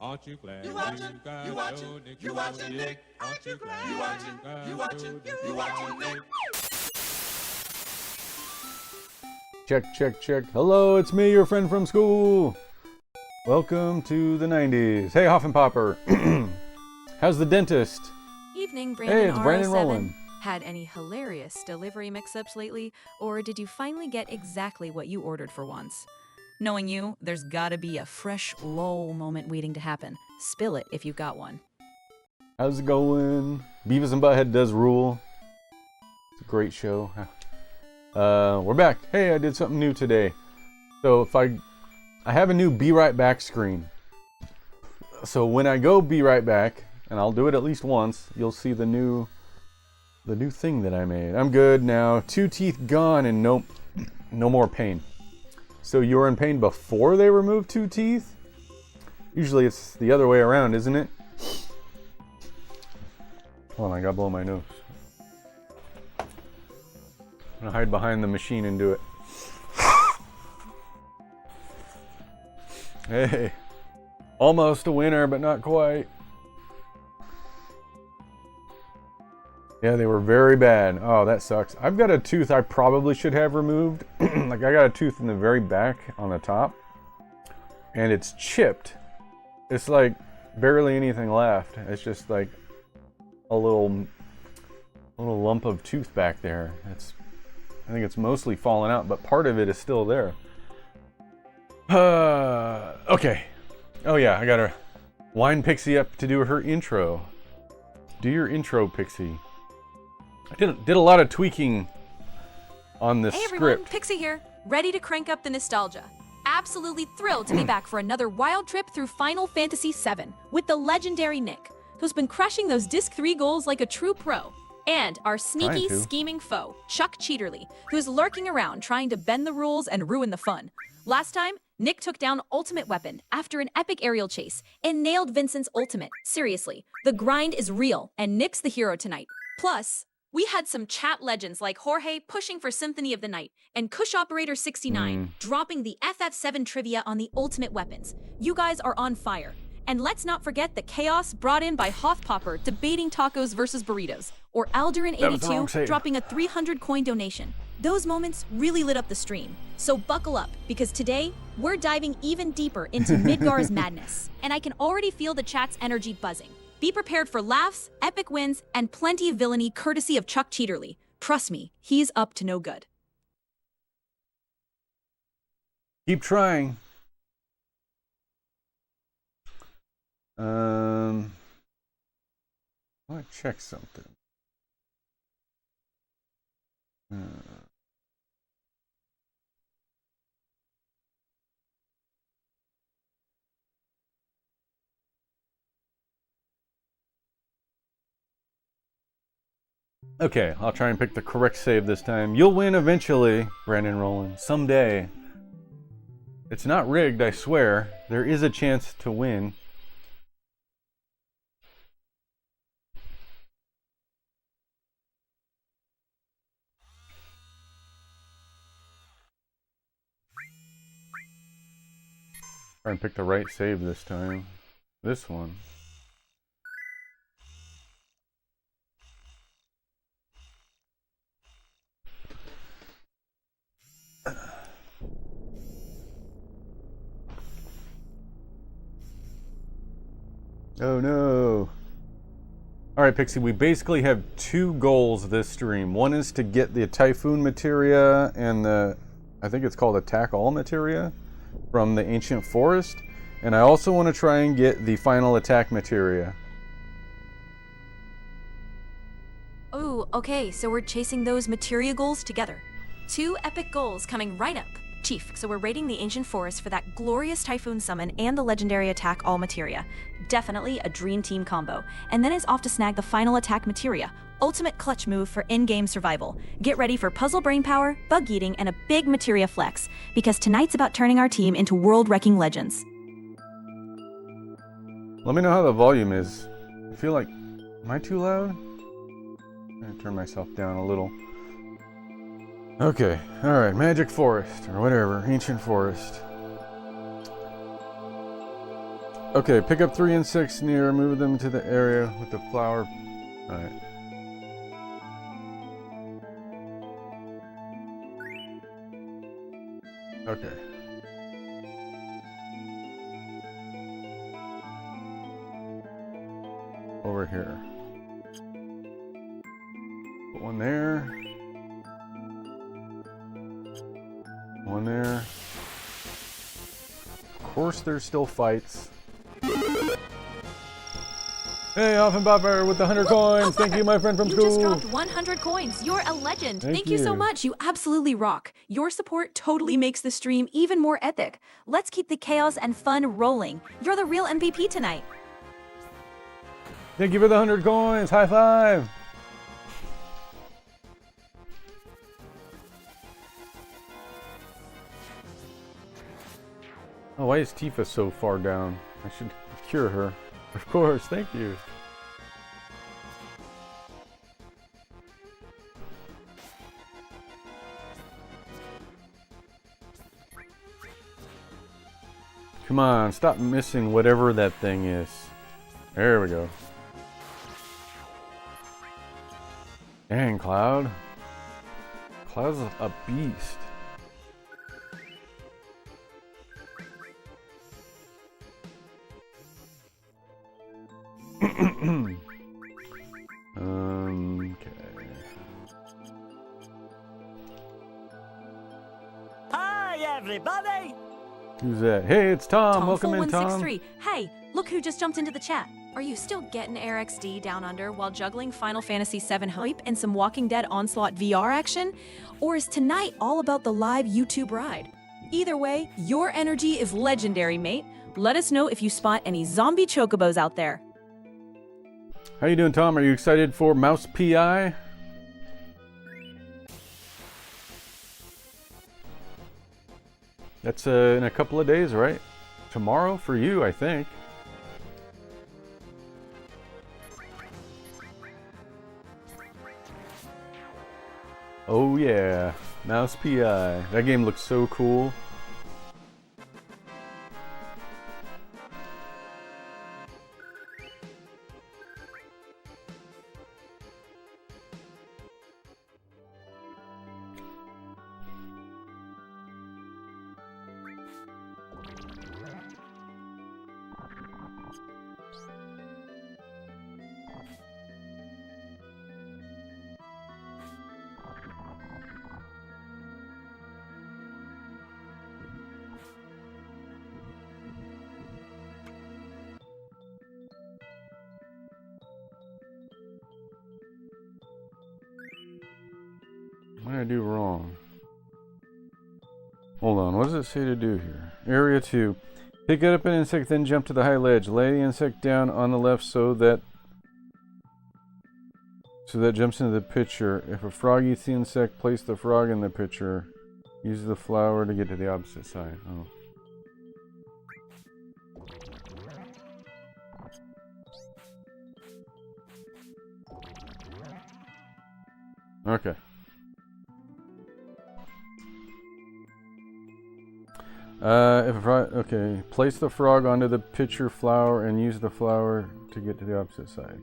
Aren't you glad? You watching? You watching? You watching Nick? Aren't you glad? You watching? You watching? You watching Nick? Check, check, check. Hello, it's me, your friend from school. Welcome to the 90s. Hey, Hoffenpopper. How's the dentist? Evening, Brandon. Hey, it's Brandon R07. Rowland. Had any hilarious delivery mix-ups lately, or did you finally get exactly what you ordered for once? Knowing you, there's gotta be a fresh lol moment waiting to happen. Spill it if you've got one. How's it going? Beavis and Butthead does rule. It's a great show. We're back. Hey, I did something new today. So if I have a new Be Right Back screen. So when I go Be Right Back, and I'll do it at least once, you'll see the new thing that I made. I'm good now. 2 teeth gone and no more pain. So you were in pain before they removed 2 teeth? Usually it's the other way around, isn't it? Hold on, I gotta blow my nose. I'm gonna hide behind the machine and do it. Hey, almost a winner, but not quite. Yeah, they were very bad. Oh, that sucks. I've got a tooth I probably should have removed. Like, I got a tooth in the very back on the top, and it's chipped. It's like barely anything left. It's just like a little lump of tooth back there. I think it's mostly fallen out, but part of it is still there. Okay. Oh yeah, I gotta wind Pixie up to do her intro. Do your intro, Pixie. I did a lot of tweaking on this Hey everyone, script. Pixie here, ready to crank up the nostalgia. Absolutely thrilled to be back for another wild trip through Final Fantasy VII with the legendary Nick, who's been crushing those Disc3 goals like a true pro. And our sneaky, scheming foe, Chuck Cheaterly, who's lurking around trying to bend the rules and ruin the fun. Last time, Nick took down Ultimate Weapon after an epic aerial chase and nailed Vincent's ultimate. Seriously, the grind is real, and Nick's the hero tonight. Plus, we had some chat legends like Jorge pushing for Symphony of the Night and Kush Operator 69 dropping the FF7 trivia on the Ultimate Weapons. You guys are on fire. And let's not forget the chaos brought in by Hoffpopper debating tacos versus burritos, or Alderin82 dropping a 300 coin donation. Those moments really lit up the stream. So buckle up, because today, we're diving even deeper into Midgar's madness. And I can already feel the chat's energy buzzing. Be prepared for laughs, epic wins, and plenty of villainy courtesy of Chuck Cheaterly. Trust me, he's up to no good. Keep trying. I want to check something. Okay, I'll try and pick the correct save this time. You'll win eventually, Brandon Rowland. Someday. It's not rigged, I swear. There is a chance to win. Try and pick the right save this time. This one. Oh no. Alright, Pixie, we basically have 2 goals this stream. One is to get the Typhoon materia and the, I think it's called Attack All materia from the Ancient Forest. And I also want to try and get the Final Attack materia. Oh, okay, so we're chasing those materia goals together. 2 epic goals coming right up. Chief, so we're raiding the Ancient Forest for that glorious Typhoon summon and the legendary Attack All materia. Definitely a dream team combo. And then it's off to snag the Final Attack materia. Ultimate clutch move for in-game survival. Get ready for puzzle brain power, bug eating, and a big materia flex, because tonight's about turning our team into world-wrecking legends. Let me know how the volume is. I feel like, am I too loud? I'm gonna turn myself down a little. Okay, alright, Magic Forest, or whatever, Ancient Forest. Okay, pick up 3 and 6 near, move them to the area with the flower. Alright. Okay. Over here. Put one there. One there. Of course there's still fights. Hey, Offenbopper with the 100 coins. Thank you, my friend from school. You just dropped 100 coins. You're a legend. Thank you so much. You absolutely rock. Your support totally makes the stream even more epic. Let's keep the chaos and fun rolling. You're the real MVP tonight. Thank you for the 100 coins. High five. Oh, why is Tifa so far down? I should cure her. Of course, thank you. Come on, stop missing whatever that thing is. There we go. Dang, Cloud. Cloud's a beast. Okay. Hi, everybody! Who's that? Hey, it's Tom. Welcome in, Tom. 4163. Hey, look who just jumped into the chat. Are you still getting Air XD down under while juggling Final Fantasy VII hype and some Walking Dead Onslaught VR action? Or is tonight all about the live YouTube ride? Either way, your energy is legendary, mate. Let us know if you spot any zombie chocobos out there. How you doing, Tom? Are you excited for Mouse PI? That's in a couple of days, right? Tomorrow for you, I think. Oh yeah, Mouse PI. That game looks so cool. What did I do wrong? Hold on, what does it say to do here? Area 2. Pick up an insect, then jump to the high ledge. Lay the insect down on the left so that jumps into the pitcher. If a frog eats the insect, place the frog in the pitcher. Use the flower to get to the opposite side. Oh. Okay. Okay, place the frog onto the pitcher flower and use the flower to get to the opposite side.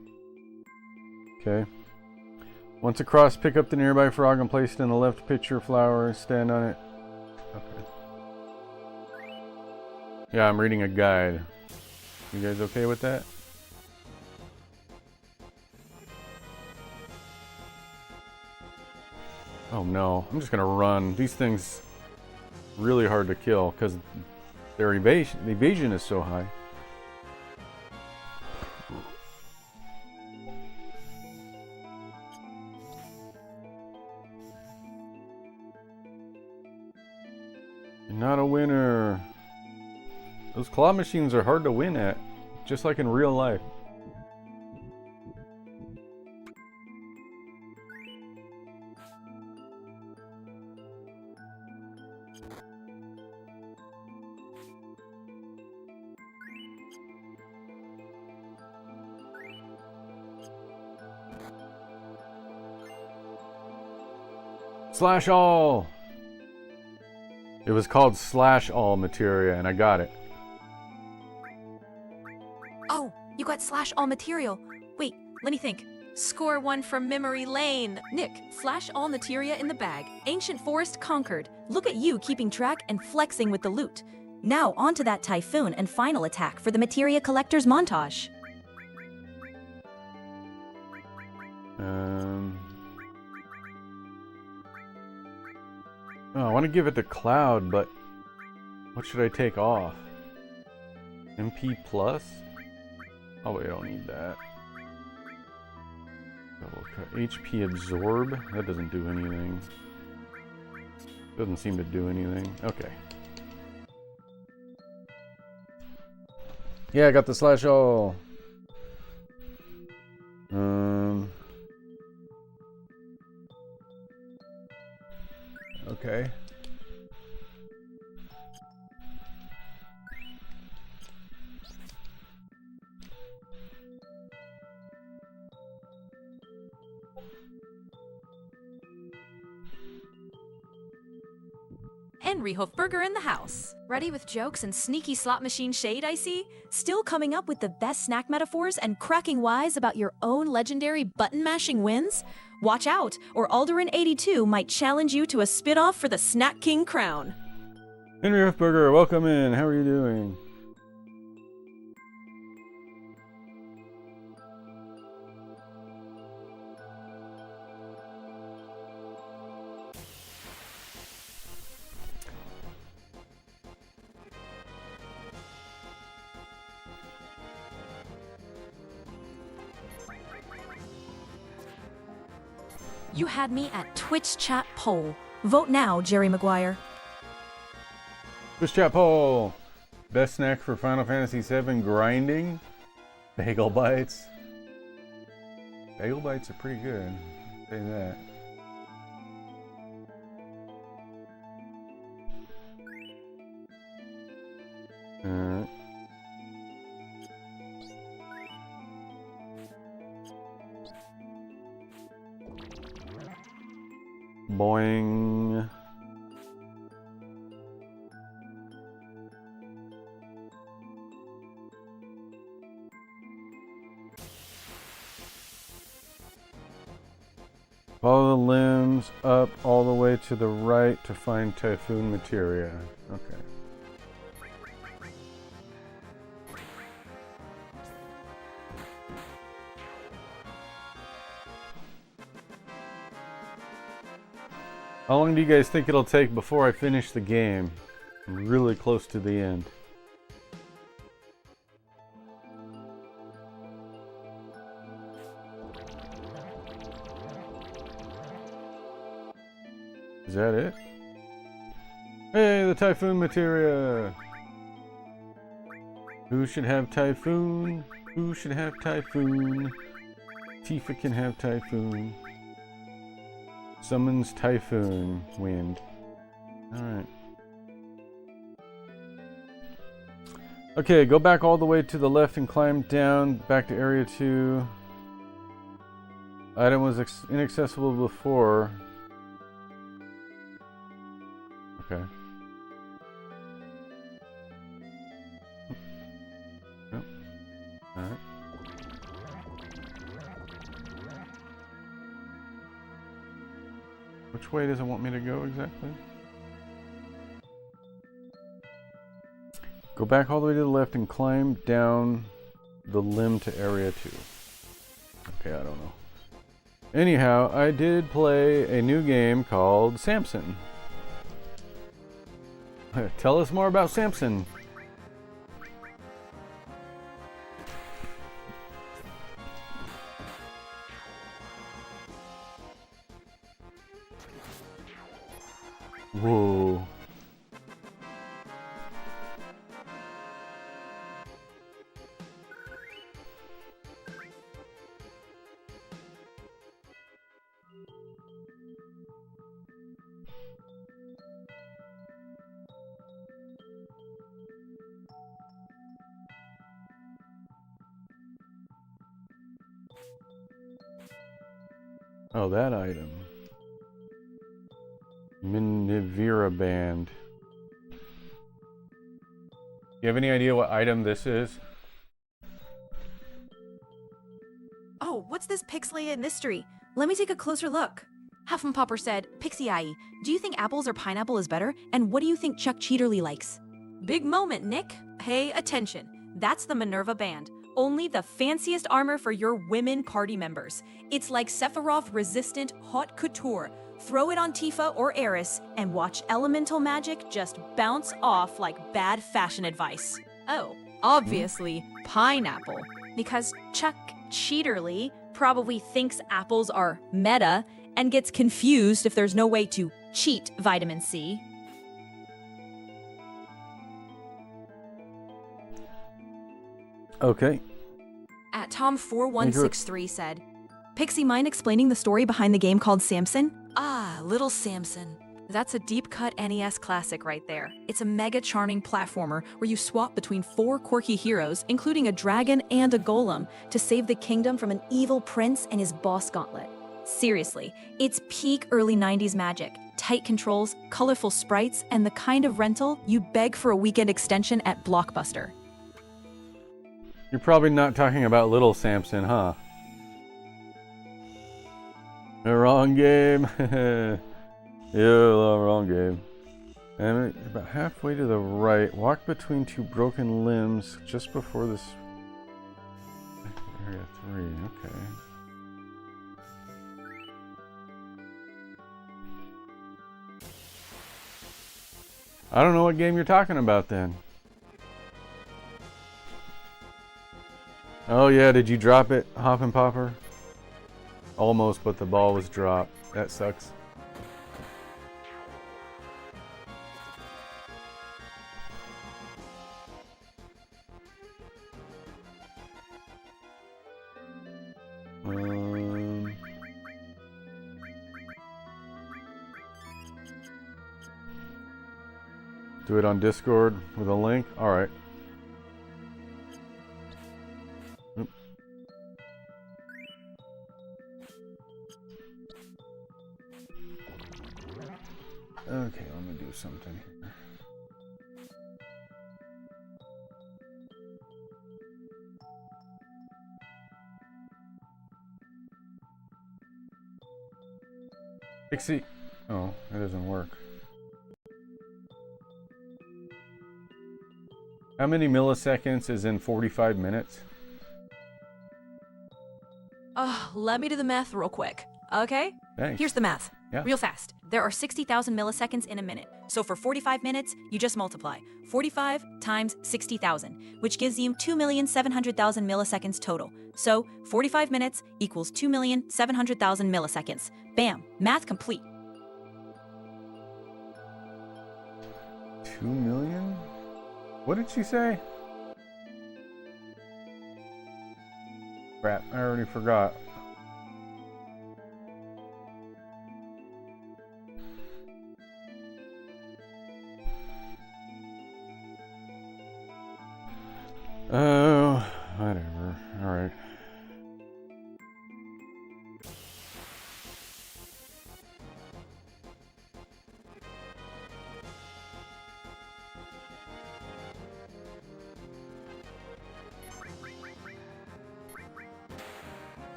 Okay. Once across, pick up the nearby frog and place it in the left pitcher flower and stand on it. Okay. Yeah, I'm reading a guide. You guys okay with that? Oh no, I'm just gonna run. These things really hard to kill because their evasion is so high. You're not a winner. Those claw machines are hard to win at, just like in real life. Slash all! It was called Slash All Materia, and I got it. Oh, you got slash all material. Wait, let me think. Score 1 from memory lane. Nick, slash all materia in the bag. Ancient forest conquered. Look at you keeping track and flexing with the loot. Now onto that typhoon and final attack for the materia collector's montage. Oh, I want to give it to Cloud, but what should I take off? MP plus? Oh wait, I don't need that. Double cut. HP absorb? That doesn't do anything. Doesn't seem to do anything. Okay. Yeah, I got the slash all. Okay. Henry Hofberger in the house. Ready with jokes and sneaky slot machine shade, I see? Still coming up with the best snack metaphors and cracking wise about your own legendary button-mashing wins? Watch out, or Alderan82 might challenge you to a spit-off for the Snack King crown. Henry Hofberger, welcome in. How are you doing? You had me at Twitch chat poll. Vote now, Jerry Maguire. Twitch chat poll. Best snack for Final Fantasy VII grinding? Bagel bites. Bagel bites are pretty good. I'll say that. Alright. Boing. Follow the limbs up all the way to the right to find typhoon materia. Okay. How long do you guys think it'll take before I finish the game? I'm really close to the end. Is that it? Hey, the typhoon materia! Who should have typhoon? Who should have typhoon? Tifa can have typhoon. Summons typhoon wind. Alright. Okay, go back all the way to the left and climb down back to area 2. Item was inaccessible before. Okay. Yep. Alright. Which way does it want me to go exactly? Go back all the way to the left and climb down the limb to area 2. Okay, I don't know. Anyhow, I did play a new game called Samson. Tell us more about Samson. Whoa. Oh, that item. Minivira band. You have any idea what item this is? Oh, what's this pixelated mystery? Let me take a closer look. Huff and Popper said, Pixie Eye, do you think apples or pineapple is better? And what do you think Chuck Cheaterly likes? Big moment, Nick. Pay attention. That's the Minerva Band. Only the fanciest armor for your women party members. It's like Sephiroth resistant haute couture. Throw it on Tifa or Eris and watch elemental magic just bounce off like bad fashion advice. Oh, obviously pineapple. Because Chuck Cheaterly probably thinks apples are meta and gets confused if there's no way to cheat vitamin C. Okay. At Tom4163 said, Pixie, mind explaining the story behind the game called Samson? Ah, Little Samson. That's a deep-cut NES classic right there. It's a mega charming platformer where you swap between 4 quirky heroes, including a dragon and a golem, to save the kingdom from an evil prince and his boss gauntlet. Seriously, it's peak early 90s magic. Tight controls, colorful sprites, and the kind of rental you'd beg for a weekend extension at Blockbuster. You're probably not talking about Little Samson, huh? The wrong game. Yeah, wrong game. And about halfway to the right, walk between 2 broken limbs just before this. Area 3, okay. I don't know what game you're talking about then. Oh yeah, did you drop it, Hop and Popper? Almost, but the ball was dropped. That sucks. Do it on Discord with a link? Alright. Okay, let me do something here. Pixie. Oh, that doesn't work. How many milliseconds is in 45 minutes? Let me do the math real quick, okay? Thanks. Here's the math. Yeah. Real fast. There are 60,000 milliseconds in a minute. So for 45 minutes, you just multiply 45 times 60,000, which gives you 2,700,000 milliseconds total. So 45 minutes equals 2,700,000 milliseconds. Bam, math complete. 2 million? What did she say? Crap, I already forgot. Oh, whatever. Alright.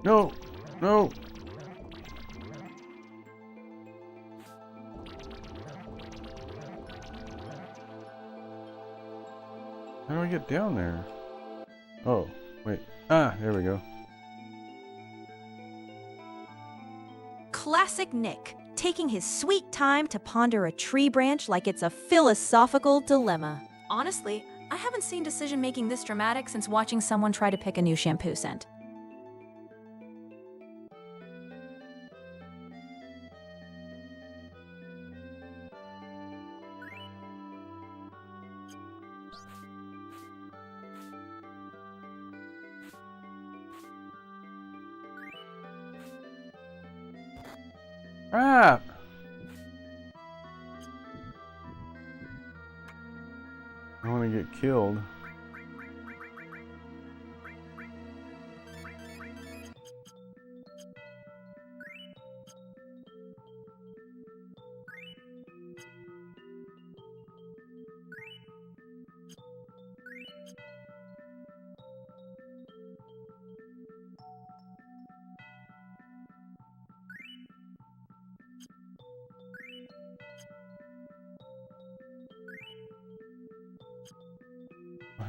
No! No! How do I get down there? Oh, wait. Ah, there we go. Classic Nick, taking his sweet time to ponder a tree branch like it's a philosophical dilemma. Honestly, I haven't seen decision-making this dramatic since watching someone try to pick a new shampoo scent. Crap! I want to get killed.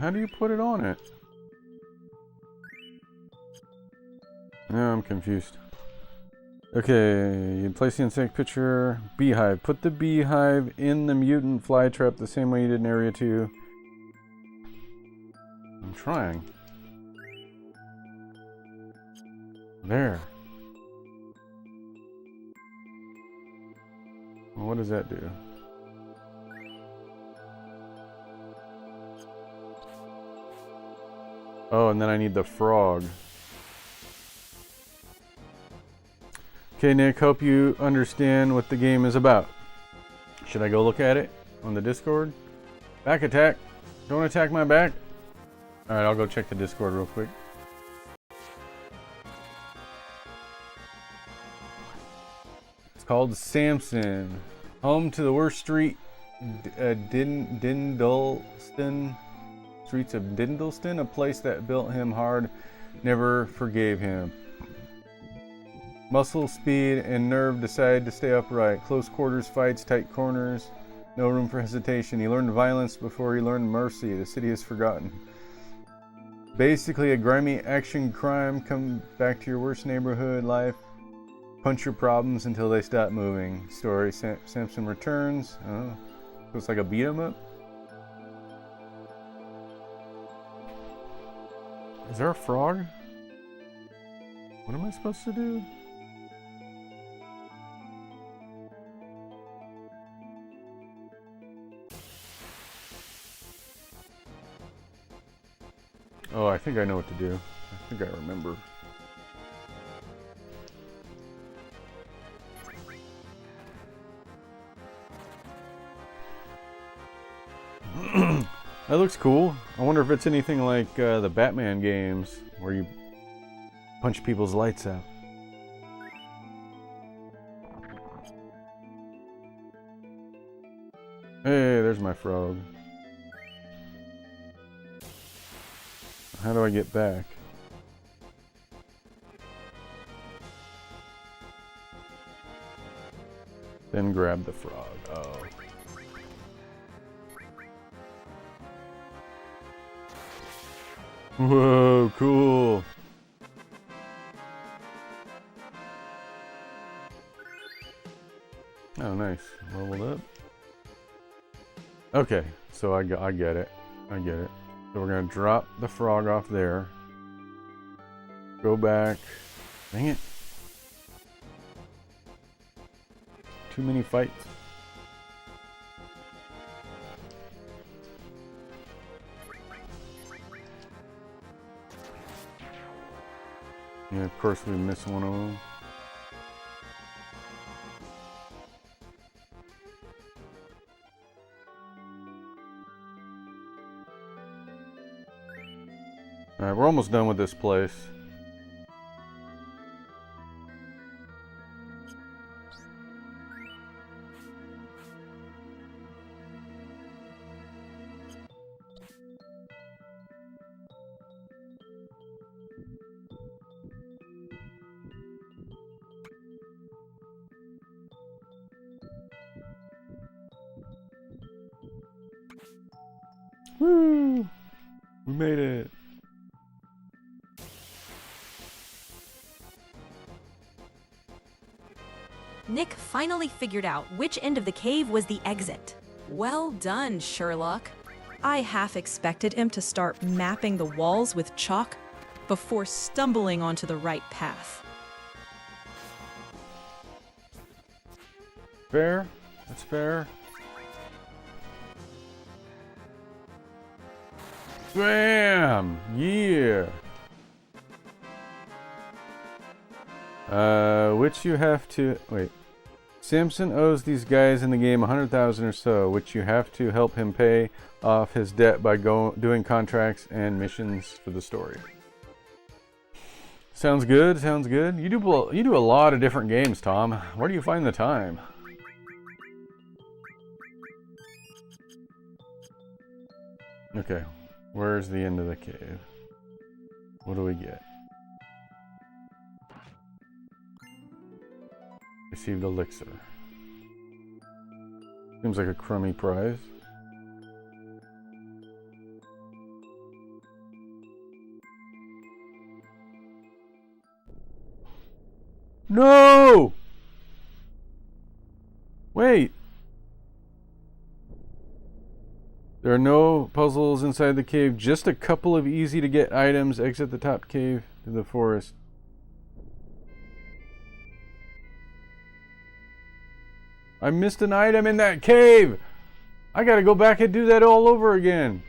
How do you put it on it? No, I'm confused. Okay, you place the insect picture. Beehive. Put the beehive in the mutant fly trap the same way you did in Area 2. I'm trying. There. Well, what does that do? Oh, and then I need the frog. Okay, Nick, hope you understand what the game is about. Should I go look at it on the Discord? Back attack. Don't attack my back. Alright, I'll go check the Discord real quick. It's called Samson. Home to the worst street, Dindleston. Streets of Dindleston, a place that built him hard, never forgave him. Muscle, speed, and nerve decide to stay upright. Close quarters fights, tight corners, no room for hesitation. He learned violence before he learned mercy. The city is forgotten. Basically a grimy action crime. Come back to your worst neighborhood life. Punch your problems until they stop moving. Story, Samson returns. Oh, so it's like a beat 'em up? Is there a frog? What am I supposed to do? Oh, I think I know what to do. I think I remember. That looks cool. I wonder if it's anything like the Batman games where you punch people's lights out. Hey, there's my frog. How do I get back? Then grab the frog. Oh. Whoa, cool. Oh, nice. Leveled up. Okay, so I get it. I get it. So we're gonna drop the frog off there. Go back. Dang it. Too many fights. Yeah, of course we missed one of them. Alright, we're almost done with this place. Woo! We made it. Nick finally figured out which end of the cave was the exit. Well done, Sherlock. I half expected him to start mapping the walls with chalk before stumbling onto the right path. Fair? That's fair. Bam! Yeah! Which you have to... Wait. Samson owes these guys in the game 100,000 or so, which you have to help him pay off his debt by doing contracts and missions for the story. Sounds good, sounds good. You do a lot of different games, Tom. Where do you find the time? Okay, where's the end of the cave? What do we get? Received elixir. Seems like a crummy prize. No! Wait. There are no puzzles inside the cave, just a couple of easy to get items. Exit the top cave to the forest. I missed an item in that cave! I gotta go back and do that all over again.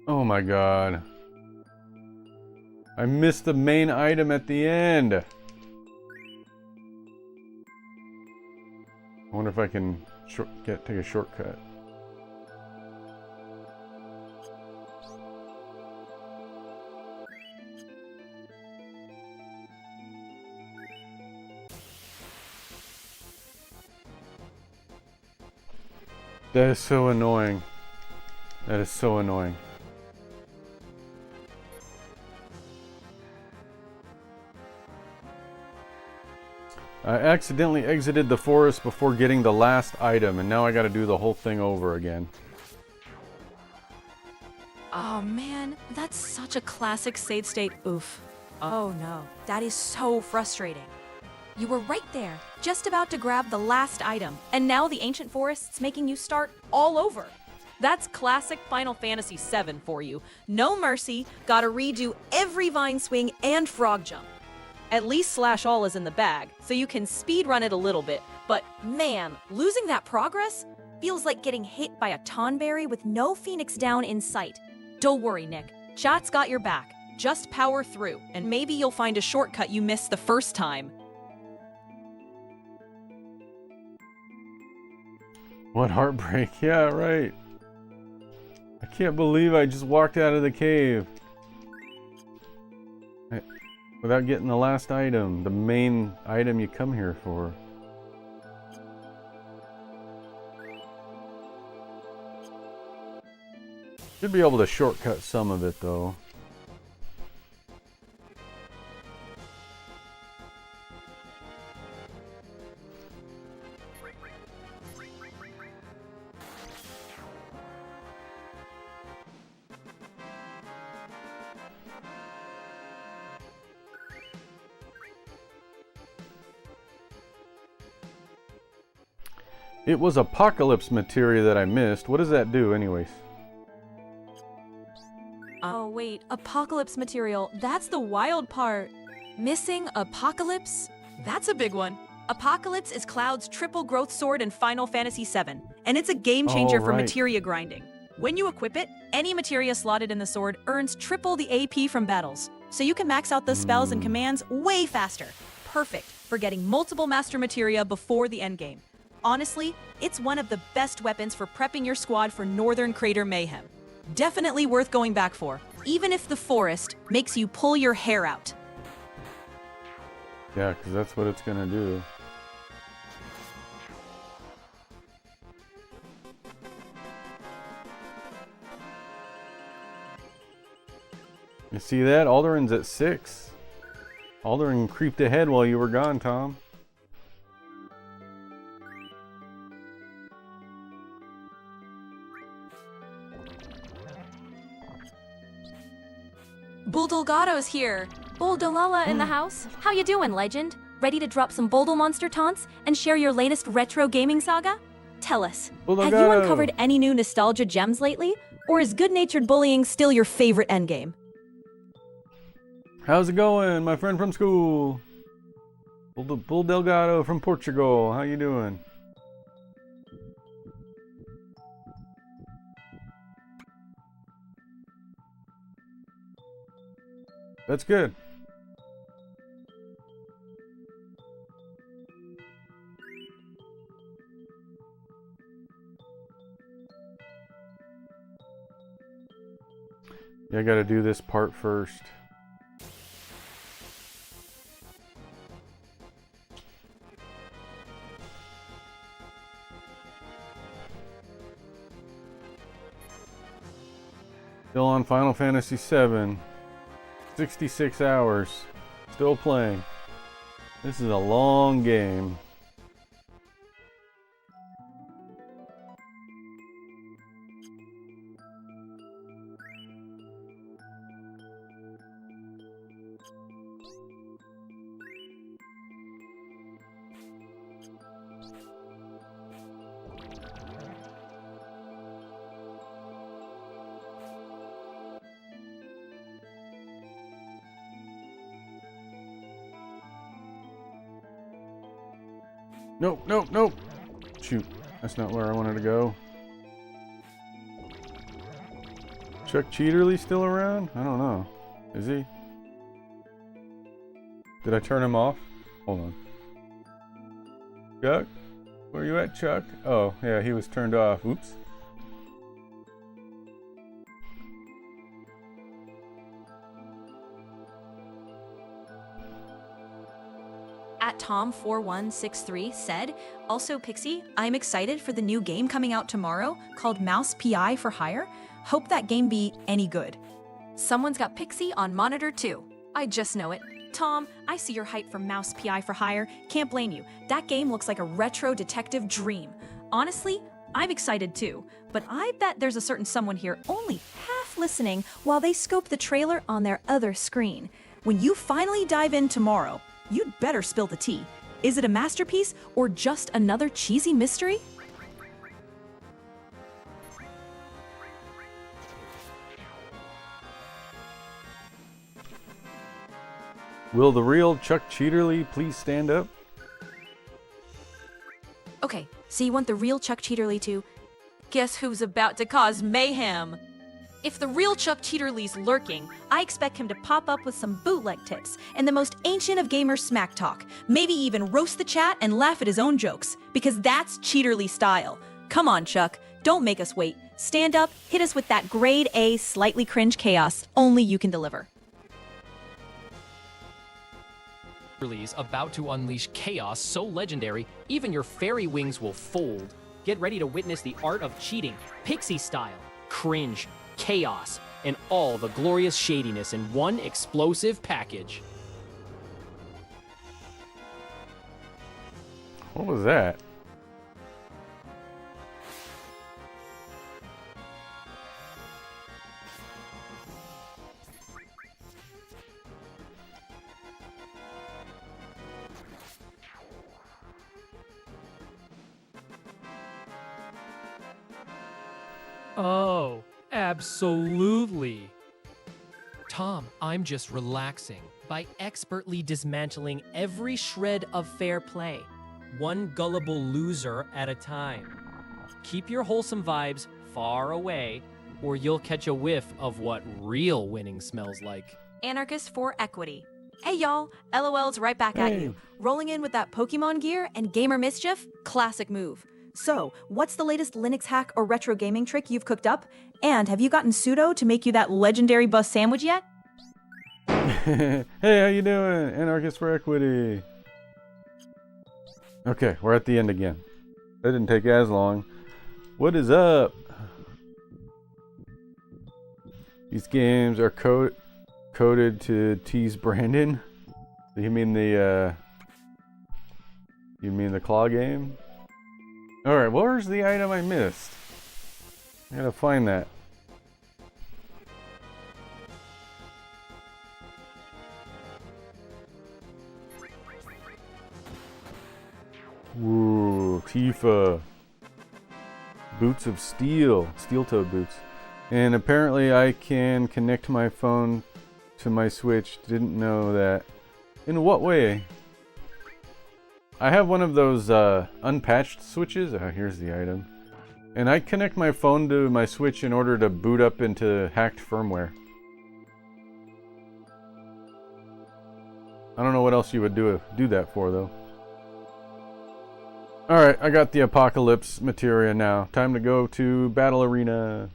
Oh my god. I missed the main item at the end. I wonder if I can take a shortcut. That is so annoying. That is so annoying. I accidentally exited the forest before getting the last item, and now I gotta do the whole thing over again. Oh man, that's such a classic save state oof. Oh no, that is so frustrating. You were right there, just about to grab the last item, and now the ancient forest's making you start all over. That's classic Final Fantasy VII for you. No mercy, gotta redo every vine swing and frog jump. At least Slash All is in the bag, so you can speedrun it a little bit, but man, losing that progress feels like getting hit by a tonberry with no Phoenix down in sight. Don't worry, Nick. Chat's got your back. Just power through, and maybe you'll find a shortcut you missed the first time. What heartbreak. Yeah, right. I can't believe I just walked out of the cave without getting the last item, the main item you come here for. Should be able to shortcut some of it though. It was apocalypse materia that I missed. What does that do anyways? Oh wait, apocalypse material, that's the wild part. Missing apocalypse? That's a big one. Apocalypse is Cloud's triple growth sword in Final Fantasy VII, and it's a game changer for materia grinding. When you equip it, any materia slotted in the sword earns triple the AP from battles, so you can max out the spells and commands way faster. Perfect for getting multiple master materia before the endgame. Honestly, it's one of the best weapons for prepping your squad for Northern Crater Mayhem. Definitely worth going back for, even if the forest makes you pull your hair out. Yeah, because that's what it's gonna do. You see that? Alderin's at 6. Alderin creeped ahead while you were gone, Tom. Bulldolgado's here. Bulldolala in the house? How you doing, legend? Ready to drop some Boldle monster taunts and share your latest retro gaming saga? Tell us, have you uncovered any new nostalgia gems lately? Or is good-natured bullying still your favorite endgame? How's it going, my friend from school? Bull Delgado from Portugal. How you doing? That's good. Yeah, I gotta do this part first. Still on Final Fantasy VII. 66 hours. Still playing. This is a long game. Nope, nope, nope. Shoot, that's not where I wanted to go. Chuck Cheaterly still around? I don't know. Is he? Did I turn him off? Hold on. Chuck? Where you at, Chuck? Oh, yeah, he was turned off. Oops. At Tom4163 said, also Pixie, I'm excited for the new game coming out tomorrow called Mouse PI for Hire. Hope that game be any good. Someone's got Pixie on monitor too. I just know it. Tom, I see your hype for Mouse PI for Hire. Can't blame you. That game looks like a retro detective dream. Honestly, I'm excited too, but I bet there's a certain someone here only half listening while they scope the trailer on their other screen. When you finally dive in tomorrow, you'd better spill the tea. Is it a masterpiece or just another cheesy mystery? Will the real Chuck Cheaterly please stand up? Okay, so you want the real Chuck Cheaterly to... Guess who's about to cause mayhem? If the real Chuck Cheaterly's lurking, I expect him to pop up with some bootleg tips and the most ancient of gamer smack talk. Maybe even roast the chat and laugh at his own jokes, because that's Cheaterly style. Come on, Chuck, don't make us wait. Stand up, hit us with that grade A, slightly cringe chaos only you can deliver. Is about to unleash chaos so legendary, even your fairy wings will fold. Get ready to witness the art of cheating, pixie style, cringe, chaos, and all the glorious shadiness in one explosive package. What was that? Oh, absolutely. Tom, I'm just relaxing by expertly dismantling every shred of fair play, one gullible loser at a time. Keep your wholesome vibes far away, or you'll catch a whiff of what real winning smells like. Anarchist for Equity. Hey y'all, LOL's right back at you. Rolling in with that Pokemon gear and gamer mischief? Classic move. So, what's the latest Linux hack or retro gaming trick you've cooked up? And have you gotten Pseudo to make you that legendary bus sandwich yet? Hey, how you doing? Anarchist for Equity. Okay, we're at the end again. That didn't take as long. What is up? These games are coded to tease Brandon. You mean the claw game? Alright, where's the item I missed? I gotta find that. Woo, Tifa. Boots of steel. Steel-toed boots. And apparently I can connect my phone to my Switch. Didn't know that. In what way? I have one of those unpatched switches. Oh, here's the item. And I connect my phone to my Switch in order to boot up into hacked firmware. I don't know what else you would do that for, though. Alright, I got the Apocalypse materia now. Time to go to Battle Arena.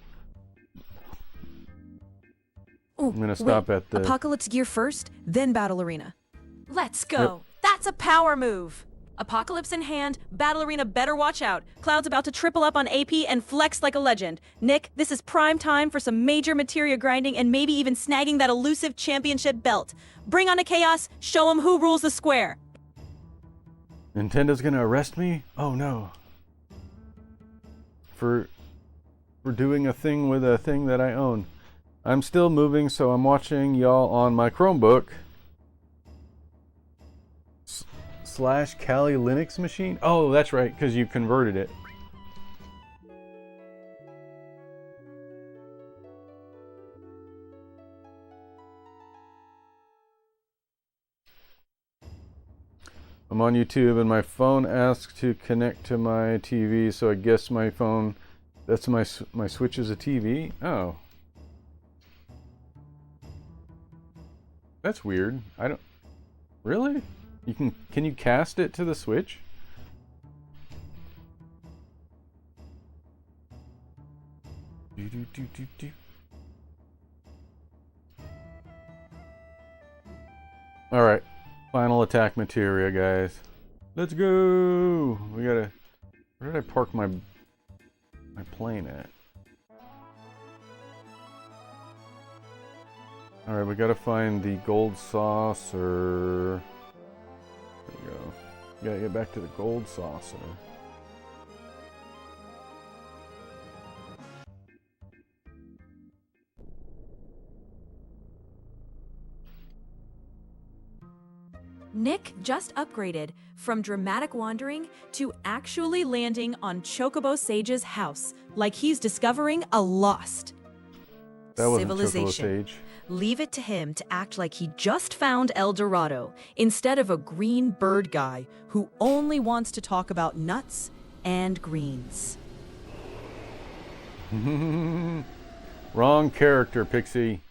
Oh, I'm gonna stop at the Apocalypse Gear first, then Battle Arena. Let's go. That's a power move. Apocalypse in hand, Battle Arena better watch out. Cloud's about to triple up on AP and flex like a legend. Nick, this is prime time for some major materia grinding and maybe even snagging that elusive championship belt. Bring on the chaos, show 'em who rules the square. Nintendo's gonna arrest me? Oh no. For doing a thing with a thing that I own. I'm still moving, so I'm watching y'all on my Chromebook. / Kali Linux machine? Oh, that's right, because you converted it. I'm on YouTube and my phone asks to connect to my TV, so I guess my phone, that's my Switch is a TV? Oh. That's weird. I don't... Really? Can you cast it to the Switch? Alright. Final attack materia, guys. Let's go! We gotta... Where did I park my plane at? Alright, we gotta find the gold saucer. There we go. Gotta get back to the gold saucer. Nick just upgraded from dramatic wandering to actually landing on Chocobo Sage's house, like he's discovering a lost That wasn't civilization. Chocobo Sage. Leave it to him to act like he just found El Dorado instead of a green bird guy who only wants to talk about nuts and greens. Wrong character, Pixie.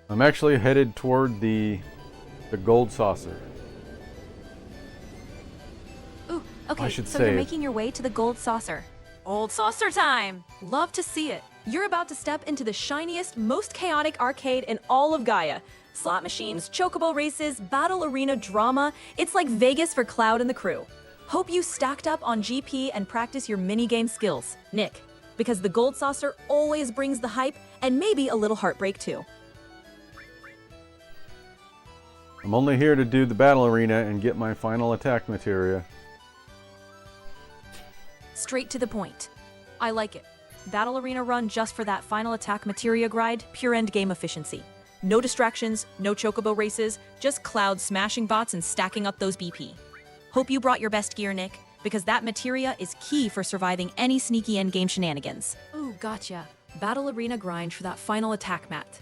I'm actually headed toward the gold saucer. Ooh, okay, I should so say you're it. making your way to the gold saucer. Old saucer time! Love to see it. You're about to step into the shiniest, most chaotic arcade in all of Gaia. Slot machines, chocobo races, battle arena drama. It's like Vegas for Cloud and the crew. Hope you stacked up on GP and practice your minigame skills, Nick, because the gold saucer always brings the hype and maybe a little heartbreak too. I'm only here to do the battle arena and get my final attack materia. Straight to the point. I like it. Battle arena run just for that final attack materia grind, pure end game efficiency. No distractions, no chocobo races, just Cloud smashing bots and stacking up those BP. Hope you brought your best gear, Nick, because that materia is key for surviving any sneaky endgame shenanigans. Ooh, gotcha. Battle arena grind for that final attack mat.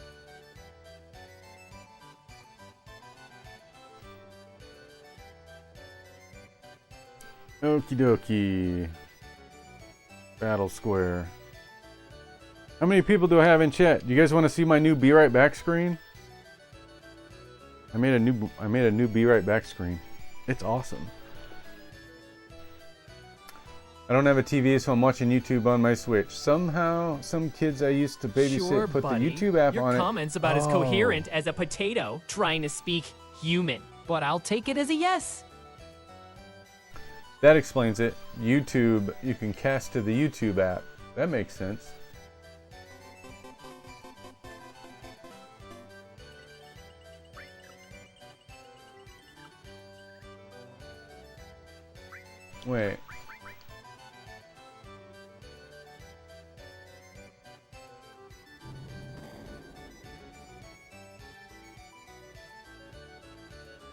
Okie dokie. Battle square. How many people do I have in chat? Do you guys want to see my new Be Right Back screen? I made a new Be Right Back screen. It's awesome. I don't have a TV, so I'm watching YouTube on my Switch. Somehow, some kids I used to babysit Sure, put buddy. the YouTube app Your on it. comments about as coherent as a potato trying to speak human. But I'll take it as a yes. That explains it. YouTube, you can cast to the YouTube app. That makes sense. Wait.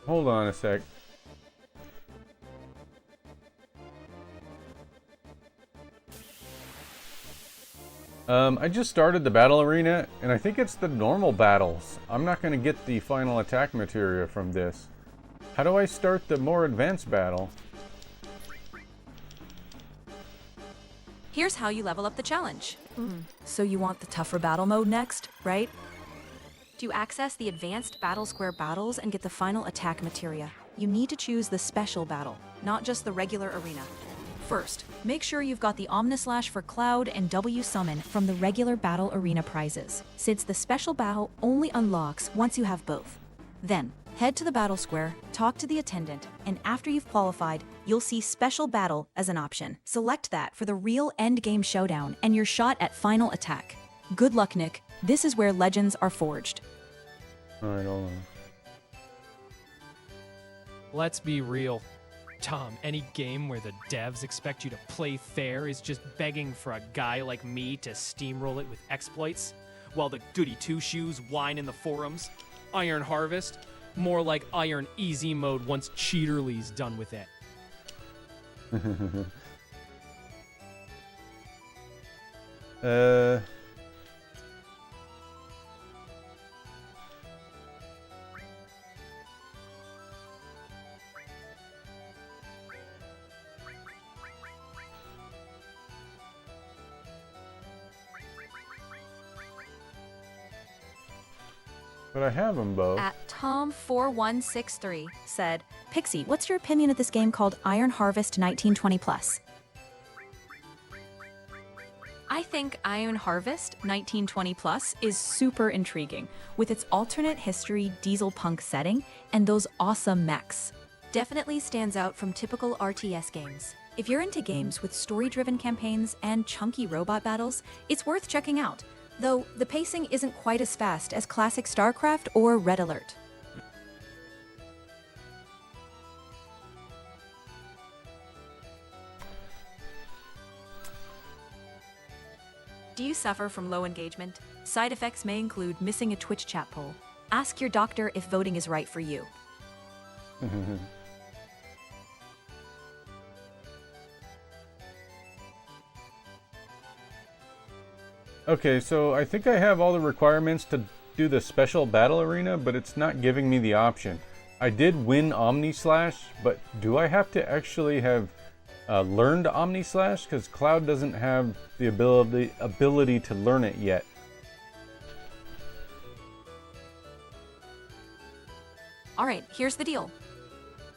Hold on a sec. I just started the battle arena, and I think it's the normal battles. I'm not going to get the final attack materia from this. How do I start the more advanced battle? Here's how you level up the challenge. So you want the tougher battle mode next, right? To access the advanced Battle Square battles and get the final attack materia, you need to choose the special battle, not just the regular arena. First, make sure you've got the Omnislash for Cloud and W Summon from the regular Battle Arena prizes, since the special battle only unlocks once you have both. Then, head to the battle square, talk to the attendant, and after you've qualified, you'll see Special Battle as an option. Select that for the real endgame showdown and your shot at final attack. Good luck, Nick. This is where legends are forged. Alright, hold on. Let's be real. Tom, any game where the devs expect you to play fair is just begging for a guy like me to steamroll it with exploits, while the goody two-shoes whine in the forums. Iron Harvest, more like Iron Easy mode once Cheaterly's done with it. But I have them both. At Tom4163 said, Pixie, what's your opinion of this game called Iron Harvest 1920 Plus? I think Iron Harvest 1920 Plus is super intriguing, with its alternate history diesel punk setting and those awesome mechs. Definitely stands out from typical RTS games. If you're into games with story-driven campaigns and chunky robot battles, it's worth checking out. Though the pacing isn't quite as fast as classic StarCraft or Red Alert. Do you suffer from low engagement? Side effects may include missing a Twitch chat poll. Ask your doctor if voting is right for you. Okay, so I think I have all the requirements to do the special battle arena, but it's not giving me the option. I did win Omnislash, but do I have to actually have learned Omnislash? Because Cloud doesn't have the ability to learn it yet. Alright, here's the deal.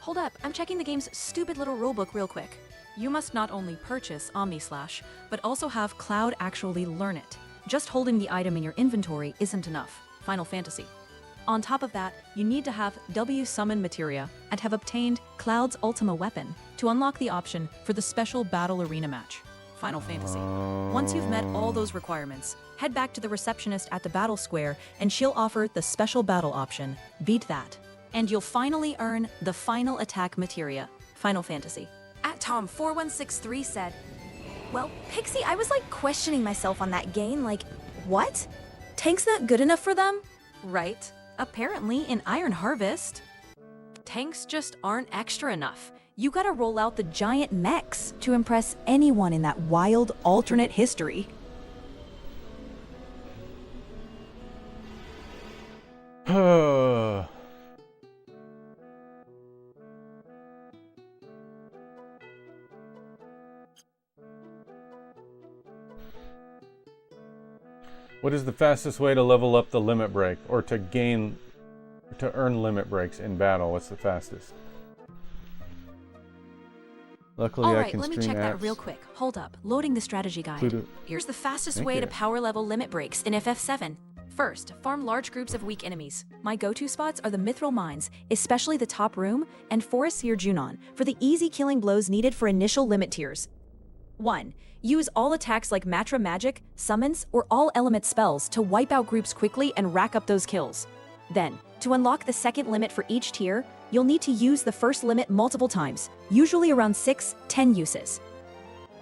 Hold up, I'm checking the game's stupid little rulebook real quick. You must not only purchase Omnislash, but also have Cloud actually learn it. Just holding the item in your inventory isn't enough. Final Fantasy. On top of that, you need to have W Summon Materia and have obtained Cloud's Ultima weapon to unlock the option for the special Battle Arena match. Final Fantasy. Once you've met all those requirements, head back to the receptionist at the Battle Square and she'll offer the special battle option. Beat that. And you'll finally earn the Final Attack Materia. Final Fantasy. At Tom4163 said, well, Pixie, I was like questioning myself on that game, like, what? Tank's not good enough for them? Right. Apparently in Iron Harvest, tanks just aren't extra enough. You gotta roll out the giant mechs to impress anyone in that wild alternate history. What is the fastest way to level up the limit break, or to earn limit breaks in battle? What's the fastest? Luckily, I can let me stream check that apps. real quick. Hold up. Loading the strategy guide. Pluto. Here's the fastest Thank way you. to power level limit breaks in FF7. First, farm large groups of weak enemies. My go-to spots are the Mithril Mines, especially the top room, and Forest Seer Junon, for the easy killing blows needed for initial limit tiers. 1. Use all attacks like Matra Magic, Summons, or all element spells to wipe out groups quickly and rack up those kills. Then, to unlock the second limit for each tier, you'll need to use the first limit multiple times, usually around 6-10 uses.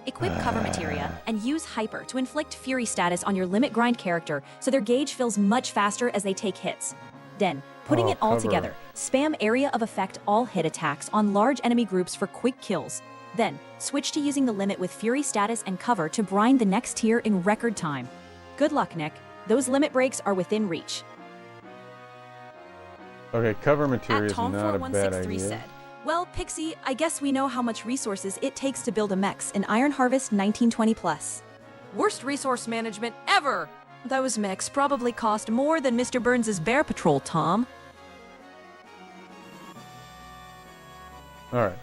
Equip Cover Materia and use Hyper to inflict Fury status on your limit grind character so their gauge fills much faster as they take hits. Then, putting it all Cover. together, spam Area of Effect all hit attacks on large enemy groups for quick kills. Then, switch to using the limit with Fury status and cover to grind the next tier in record time. Good luck, Nick. Those limit breaks are within reach. Okay, cover material At is not a bad Tom4163 idea. said, well, Pixie, I guess we know how much resources it takes to build a mechs in Iron Harvest 1920 Plus. Worst resource management ever! Those mechs probably cost more than Mr. Burns' Bear Patrol, Tom. All right.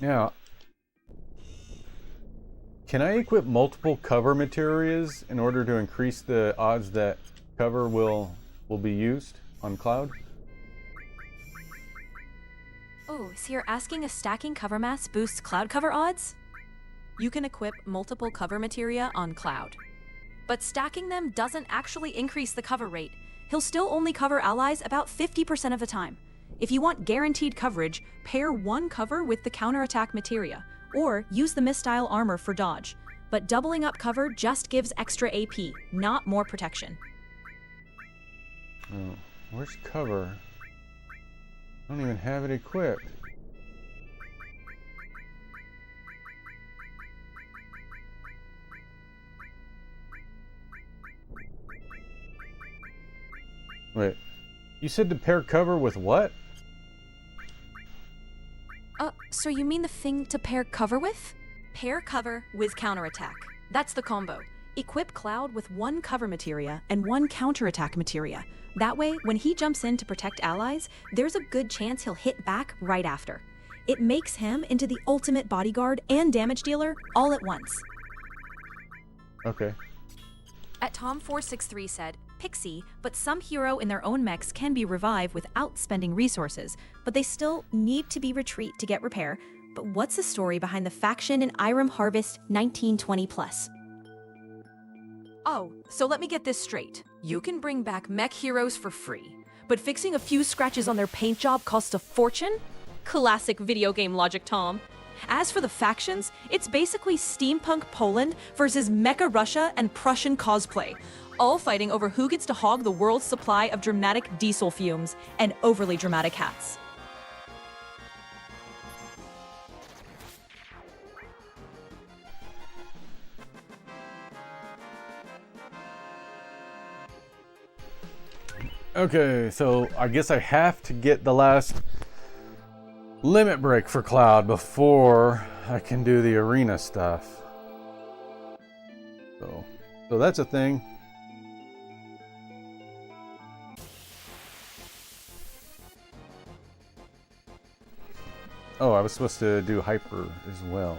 Now, can I equip multiple cover materials in order to increase the odds that cover will be used on Cloud? Oh, so you're asking if stacking cover mass boosts Cloud cover odds? You can equip multiple cover materia on Cloud. But stacking them doesn't actually increase the cover rate. He'll still only cover allies about 50% of the time. If you want guaranteed coverage, pair one cover with the counterattack materia, or use the mistile armor for dodge. But doubling up cover just gives extra AP, not more protection. Oh, where's cover? I don't even have it equipped. Wait, you said to pair cover with what? So you mean the thing to pair cover with? Pair cover with counterattack. That's the combo. Equip Cloud with one cover materia and one counterattack materia. That way, when he jumps in to protect allies, there's a good chance he'll hit back right after. It makes him into the ultimate bodyguard and damage dealer all at once. Okay. At Tom463 said, Pixie, but some hero in their own mechs can be revived without spending resources, but they still need to be retreat to get repair. But what's the story behind the faction in Iron Harvest 1920+? Oh, so let me get this straight. You can bring back mech heroes for free, but fixing a few scratches on their paint job costs a fortune? Classic video game logic, Tom. As for the factions, it's basically steampunk Poland versus mecha Russia and Prussian cosplay, all fighting over who gets to hog the world's supply of dramatic diesel fumes and overly dramatic hats. Okay, so I guess I have to get the last limit break for Cloud before I can do the arena stuff. So that's a thing. Oh, I was supposed to do hyper as well.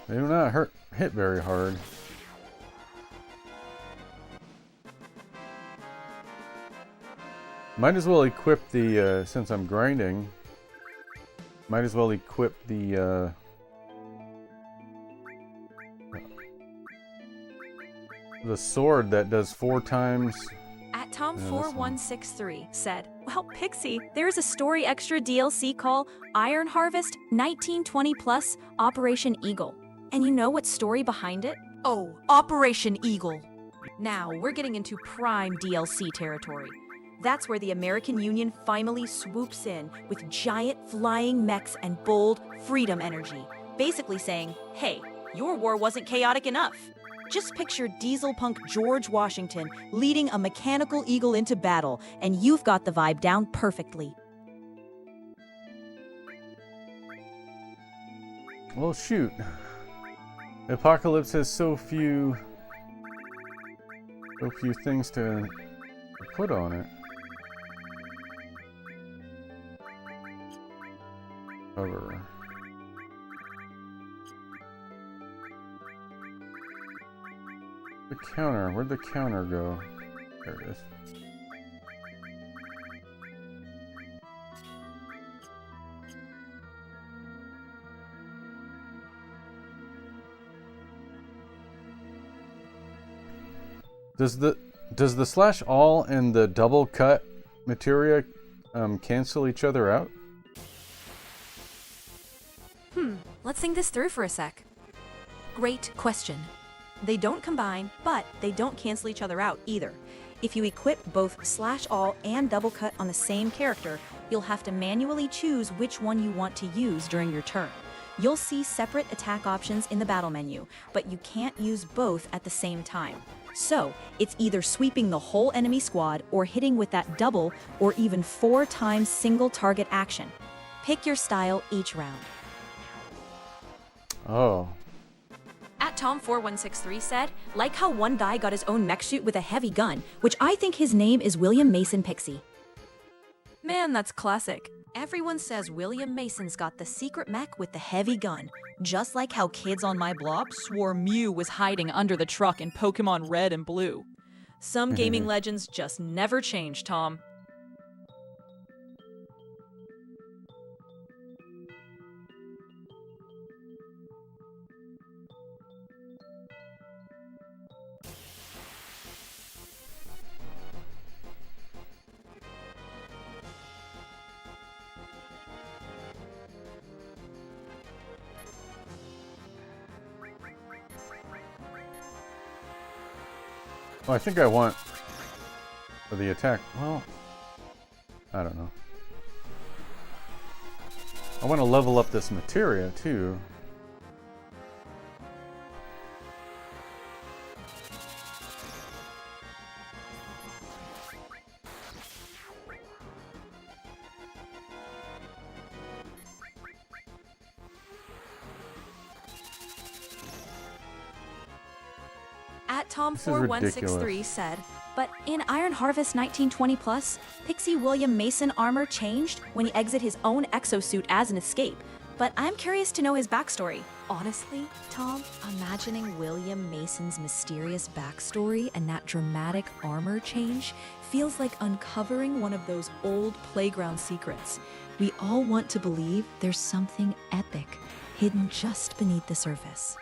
They do not hit very hard. Might as well equip the, since I'm grinding, might as well equip the sword that does 4 times. At Tom4163 said, well, Pixie, there's a story extra DLC called Iron Harvest 1920+ Operation Eagle. And you know what story behind it? Oh, Operation Eagle. Now, we're getting into prime DLC territory. That's where the American Union finally swoops in with giant flying mechs and bold freedom energy, basically saying, hey, your war wasn't chaotic enough. Just picture diesel punk George Washington leading a mechanical eagle into battle, and you've got the vibe down perfectly. Well, shoot. Apocalypse has so few things to put on it. Cover. The counter. Where'd the counter go? There it is. Does the slash all and the double cut materia cancel each other out? Let's think this through for a sec. Great question. They don't combine, but they don't cancel each other out either. If you equip both slash all and double cut on the same character, you'll have to manually choose which one you want to use during your turn. You'll see separate attack options in the battle menu, but you can't use both at the same time. So, it's either sweeping the whole enemy squad or hitting with that double or even 4 times single target action. Pick your style each round. Oh. At Tom4163 said, Like how one guy got his own mech suit with a heavy gun, which I think his name is William Mason Pixie. man, that's classic. Everyone says William Mason's got the secret mech with the heavy gun, just like how kids on my blob Swore Mew was hiding under the truck in Pokemon Red and Blue. Some gaming legends just never change, Tom. Well, I think I want for the attack. Well, I don't know. I want to level up this materia too. At Tom4163 said, but in Iron Harvest 1920+, Pixie William Mason armor changed when he exited his own exosuit as an escape. But I'm curious to know his backstory. Honestly, Tom, imagining William Mason's mysterious backstory and that dramatic armor change feels like uncovering one of those old playground secrets. We all want to believe there's something epic hidden just beneath the surface.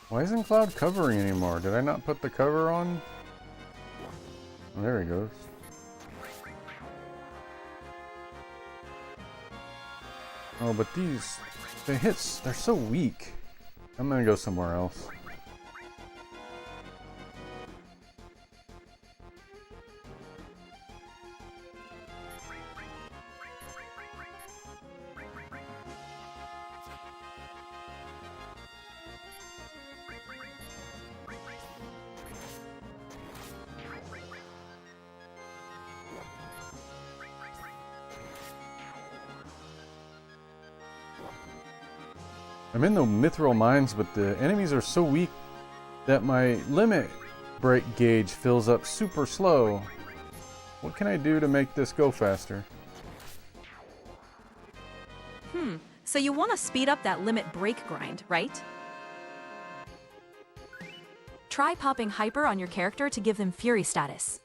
Why isn't Cloud covering anymore? Did I not put the cover on? Oh, there he goes. Oh, but the hits, they're so weak. I'm gonna go somewhere else. I'm in the mithril mines, but the enemies are so weak that my limit break gauge fills up super slow. What can I do to make this go faster? So you want to speed up that limit break grind, right? Try popping Hyper on your character to give them Fury status.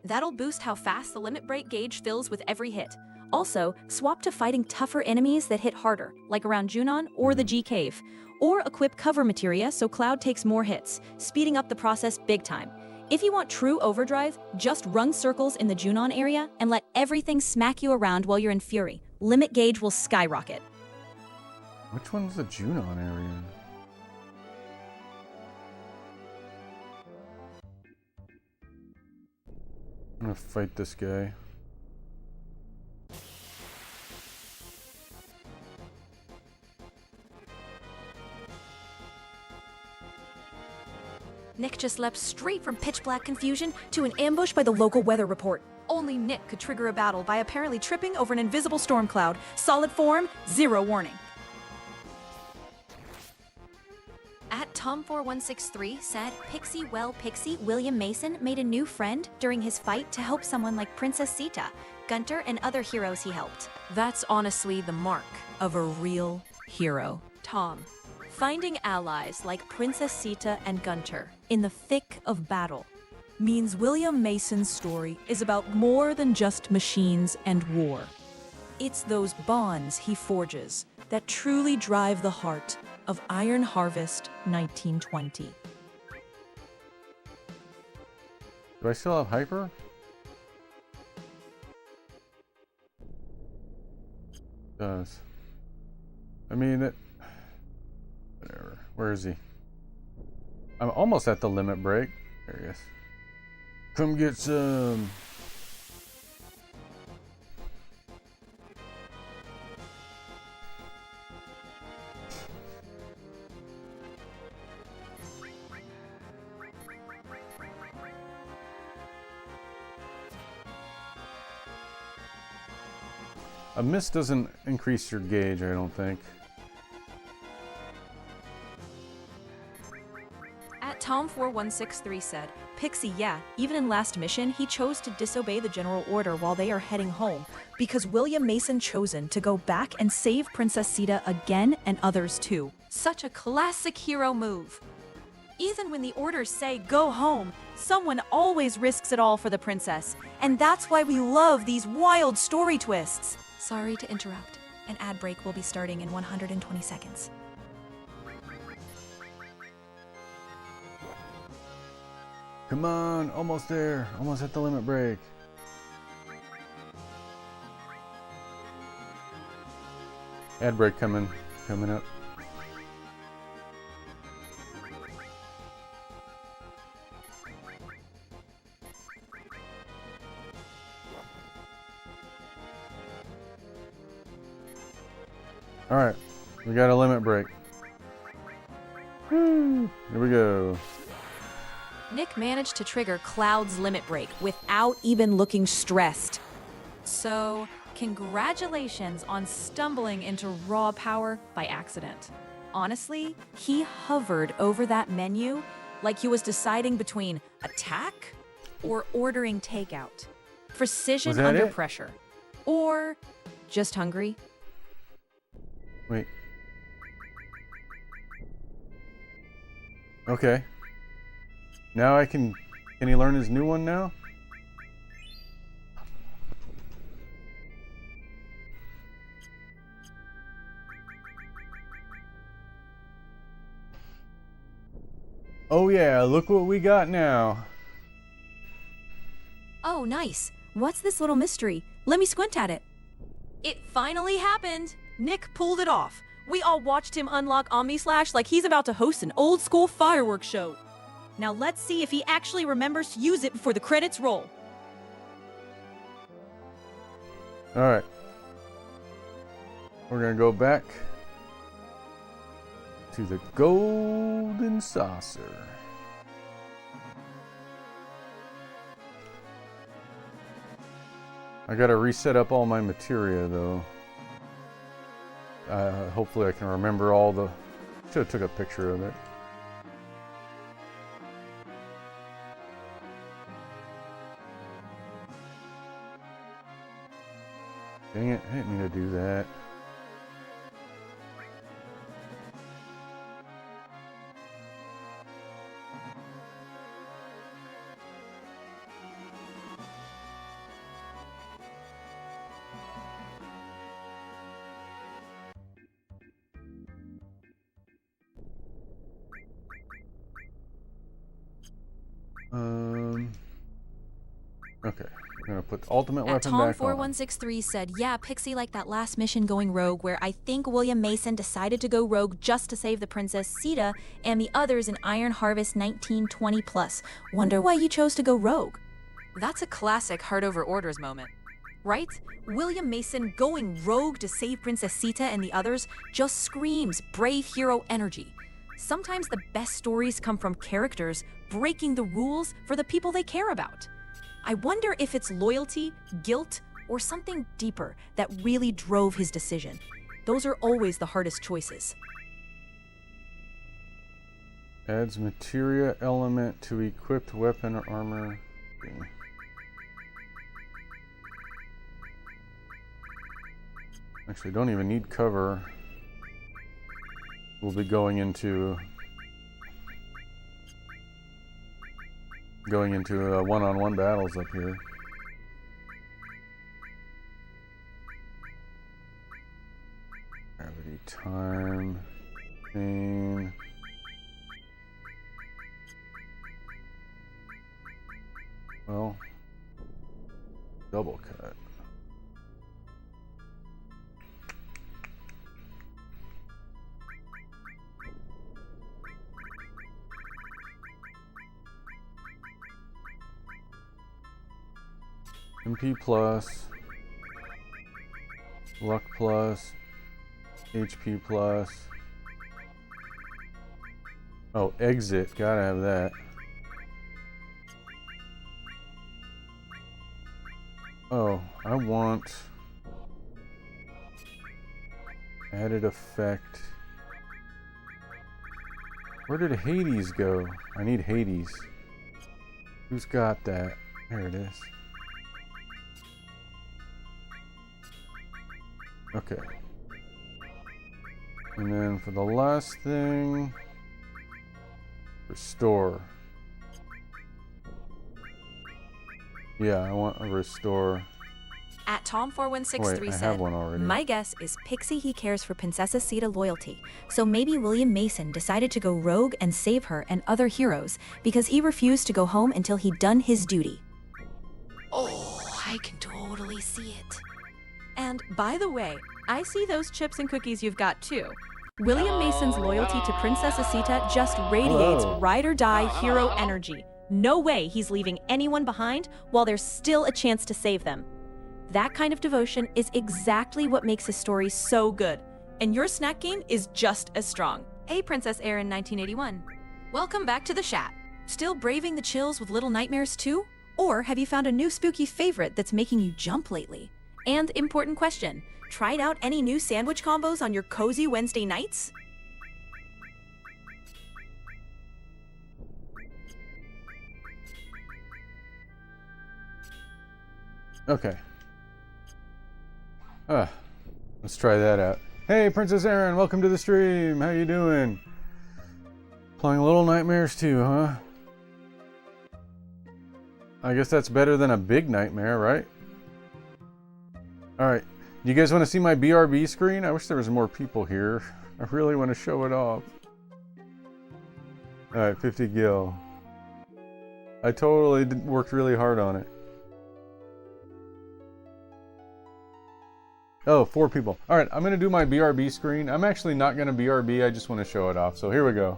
That'll boost how fast the limit break gauge fills with every hit. Also, swap to fighting tougher enemies that hit harder, like around Junon or the G Cave. Or equip cover materia so Cloud takes more hits, speeding up the process big time. If you want true overdrive, just run circles in the Junon area and let everything smack you around while you're in Fury. Limit gauge will skyrocket. Which one's the Junon area? I'm gonna fight this guy. Nick just leapt straight from pitch black confusion to an ambush by the local weather report. Only Nick could trigger a battle by apparently tripping over an invisible storm cloud. Solid form, zero warning. At Tom4163 said, Pixie William Mason made a new friend during his fight to help someone like Princess Sita, Gunter, and other heroes he helped. That's honestly the mark of a real hero. Tom, finding allies like Princess Sita and Gunter in the thick of battle. means William Mason's story is about more than just machines and war. It's those bonds he forges that truly drive the heart of Iron Harvest 1920. Do I still have hyper? Does. I mean, it. Whatever. Where is he? I'm almost at the limit break. There he is. Come get some. A miss doesn't increase your gauge, I don't think. At Tom4163 said, Pixie, yeah, even in last mission, he chose to disobey the general order while they are heading home because William Mason chosen to go back and save Princess Sita again and others too. Such a classic hero move. Even when the orders say go home, someone always risks it all for the princess. And that's why we love these wild story twists. Sorry to interrupt. An ad break will be starting in 120 seconds. Come on, almost there. Almost at the limit break. Ad break coming up. All right, we got a limit break. Woo, here we go. Nick managed to trigger Cloud's limit break without even looking stressed. So, congratulations on stumbling into raw power by accident. Honestly, he hovered over that menu like he was deciding between attack or ordering takeout. Precision under pressure. Or just hungry. Wait. Okay. Now I can he learn his new one now? Oh yeah, look what we got now. Oh, nice. What's this little mystery? Let me squint at it. It finally happened. Nick pulled it off. We all watched him unlock Omnislash like he's about to host an old school fireworks show. Now let's see if he actually remembers to use it before the credits roll. Alright. We're gonna go back to the golden saucer. I gotta reset up all my materia though. Hopefully I can remember all the... Should have took a picture of it. Dang it, I didn't mean to do that. Okay, I'm gonna put the ultimate weapon back on. Tom4163 said, yeah, Pixie liked that last mission going rogue where I think William Mason decided to go rogue just to save the Princess Sita and the others in Iron Harvest 1920 plus. Wonder why you chose to go rogue. That's a classic heart over orders moment, right? William Mason going rogue to save Princess Sita and the others just screams brave hero energy. Sometimes the best stories come from characters breaking the rules for the people they care about. I wonder if it's loyalty, guilt, or something deeper that really drove his decision. Those are always the hardest choices. Adds materia element to equipped weapon or armor. Actually, don't even need cover. We'll be going into going into one-on-one battles up here. Gravity, time, pain. Well, double cut. MP plus, luck plus, HP plus. Oh, exit, gotta have that. Oh, I want added effect. Where did Hades go? I need Hades. Who's got that? There it is. Okay. And then for the last thing, restore. Yeah, I want a restore. At Tom41637, Wait, I have one already. my guess is Pixie he cares for Princessa Sita loyalty, so maybe William Mason decided to go rogue and save her and other heroes because he refused to go home until he'd done his duty. Oh, I can totally see it. And by the way, I see those chips and cookies you've got too. William Mason's loyalty to Princess Sita just radiates ride or die hero energy. No way he's leaving anyone behind while there's still a chance to save them. That kind of devotion is exactly what makes his story so good. And your snack game is just as strong. Hey, Princess Erin 1981. Welcome back to the chat. Still braving the chills with little nightmares too? Or have you found a new spooky favorite that's making you jump lately? And important question, tried out any new sandwich combos on your cozy Wednesday nights? Okay. Let's try that out. Hey, Princess Erin, welcome to the stream. How you doing? Playing Little Nightmares 2, huh? I guess that's better than a big nightmare, right? Alright. Do you guys want to see my BRB screen? I wish there was more people here. I really want to show it off. Alright, 50 gil. I totally worked really hard on it. Oh, 4 people. Alright, I'm going to do my BRB screen. I'm actually not going to BRB, I just want to show it off. So here we go.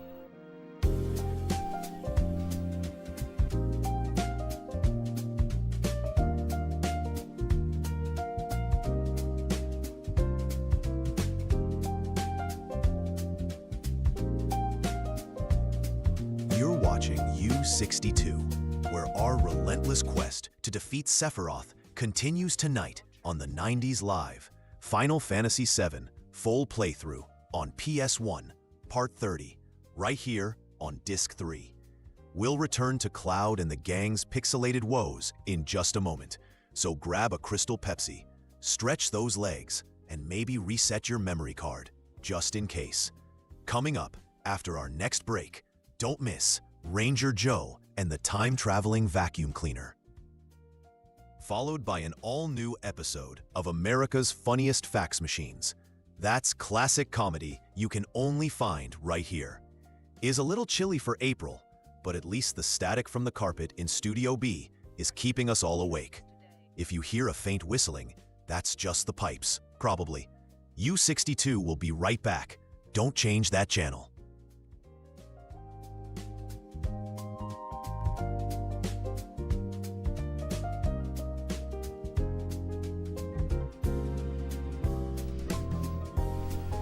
You're watching U62, where our relentless quest to defeat Sephiroth continues tonight on the 90s Live. Final Fantasy VII full playthrough on PS1, Part 30, right here on Disc 3. We'll return to Cloud and the gang's pixelated woes in just a moment, so grab a Crystal Pepsi, stretch those legs, and maybe reset your memory card, just in case. Coming up after our next break, don't miss Ranger Joe and the time-traveling vacuum cleaner. Followed by an all-new episode of America's Funniest Fax Machines. That's classic comedy you can only find right here. Is a little chilly for April, but at least the static from the carpet in Studio B is keeping us all awake. If you hear a faint whistling, that's just the pipes, probably. U62 will be right back. Don't change that channel.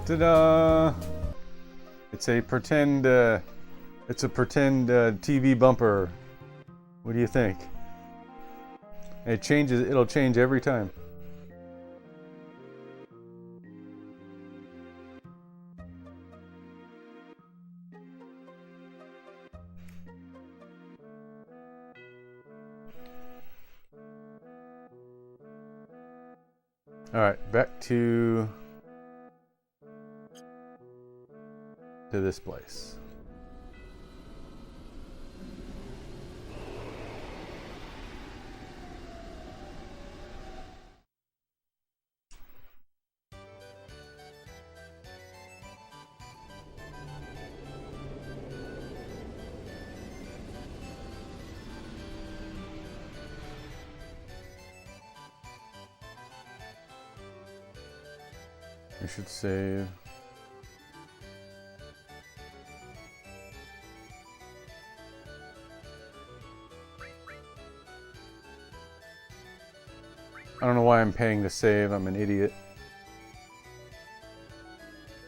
Ta-da! It's a pretend TV bumper. What do you think? It changes. It'll change every time. All right, back to this place. I should save. I don't know why I'm paying to save. I'm an idiot.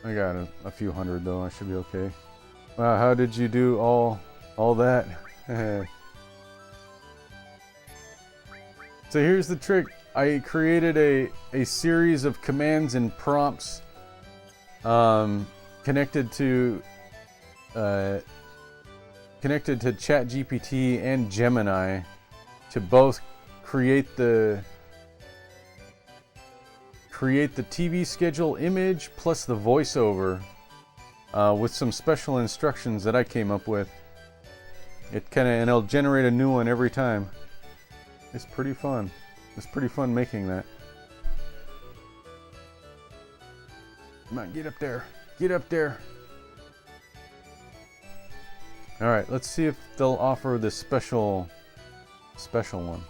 I got a few hundred though. I should be okay. Wow, how did you do all that? So here's the trick. I created a series of commands and prompts connected to ChatGPT and Gemini to both create the TV schedule image plus the voiceover with some special instructions that I came up with. And it'll generate a new one every time. It's pretty fun. It's pretty fun making that. Come on, get up there. Get up there. Alright, let's see if they'll offer this special one.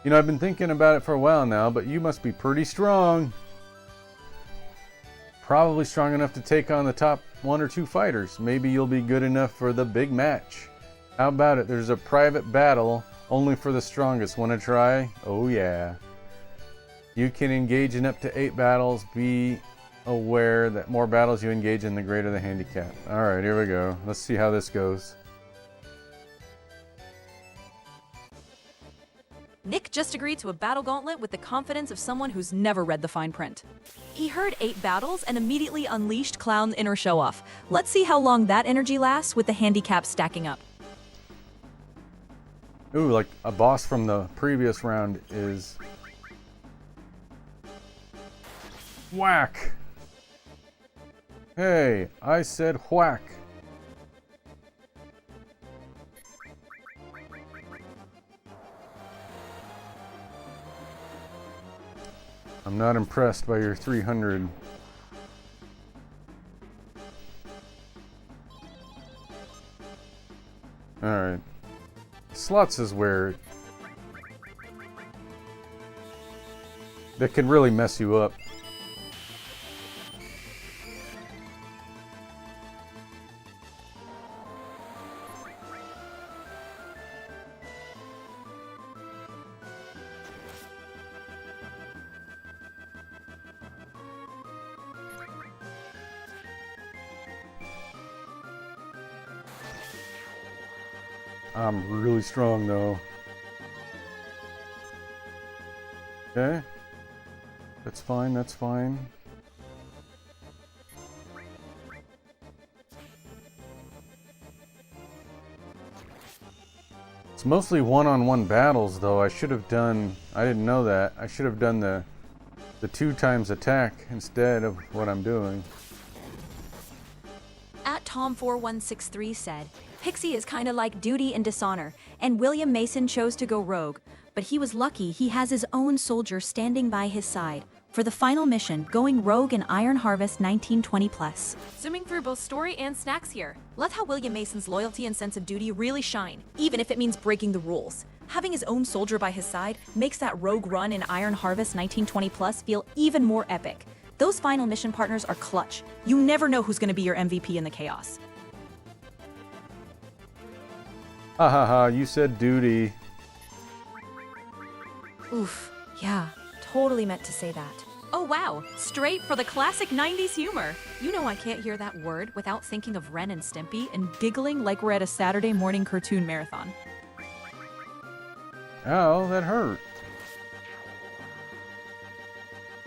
You know, I've been thinking about it for a while now, but you must be pretty strong. Probably strong enough to take on the top 1 or 2 fighters. Maybe you'll be good enough for the big match. How about it? There's a private battle only for the strongest. Want to try? Oh yeah. You can engage in up to 8 battles. Be aware that more battles you engage in, the greater the handicap. Alright, here we go. Let's see how this goes. Nick just agreed to a battle gauntlet with the confidence of someone who's never read the fine print. He heard 8 battles and immediately unleashed Clown's inner show-off. Let's see how long that energy lasts with the handicap stacking up. Ooh, like a boss from the previous round is... Whack! Hey, I said whack. I'm not impressed by your 300. Alright. Slots is where that can really mess you up. I'm really strong though. Okay. That's fine, that's fine. It's mostly one-on-one battles though. I didn't know that. I should have done the 2 times attack instead of what I'm doing. At Tom4163 said, Pixie is kinda like Duty and Dishonor, and William Mason chose to go rogue, but he was lucky he has his own soldier standing by his side. For the final mission, going rogue in Iron Harvest 1920+. Zooming through both story and snacks here. Love how William Mason's loyalty and sense of duty really shine, even if it means breaking the rules. Having his own soldier by his side makes that rogue run in Iron Harvest 1920+ feel even more epic. Those final mission partners are clutch. You never know who's gonna be your MVP in the chaos. Ha ha ha, you said Duty. Oof, yeah, totally meant to say that. Oh wow, straight for the classic 90s humor. You know I can't hear that word without thinking of Ren and Stimpy and giggling like we're at a Saturday morning cartoon marathon. Ow, that hurt.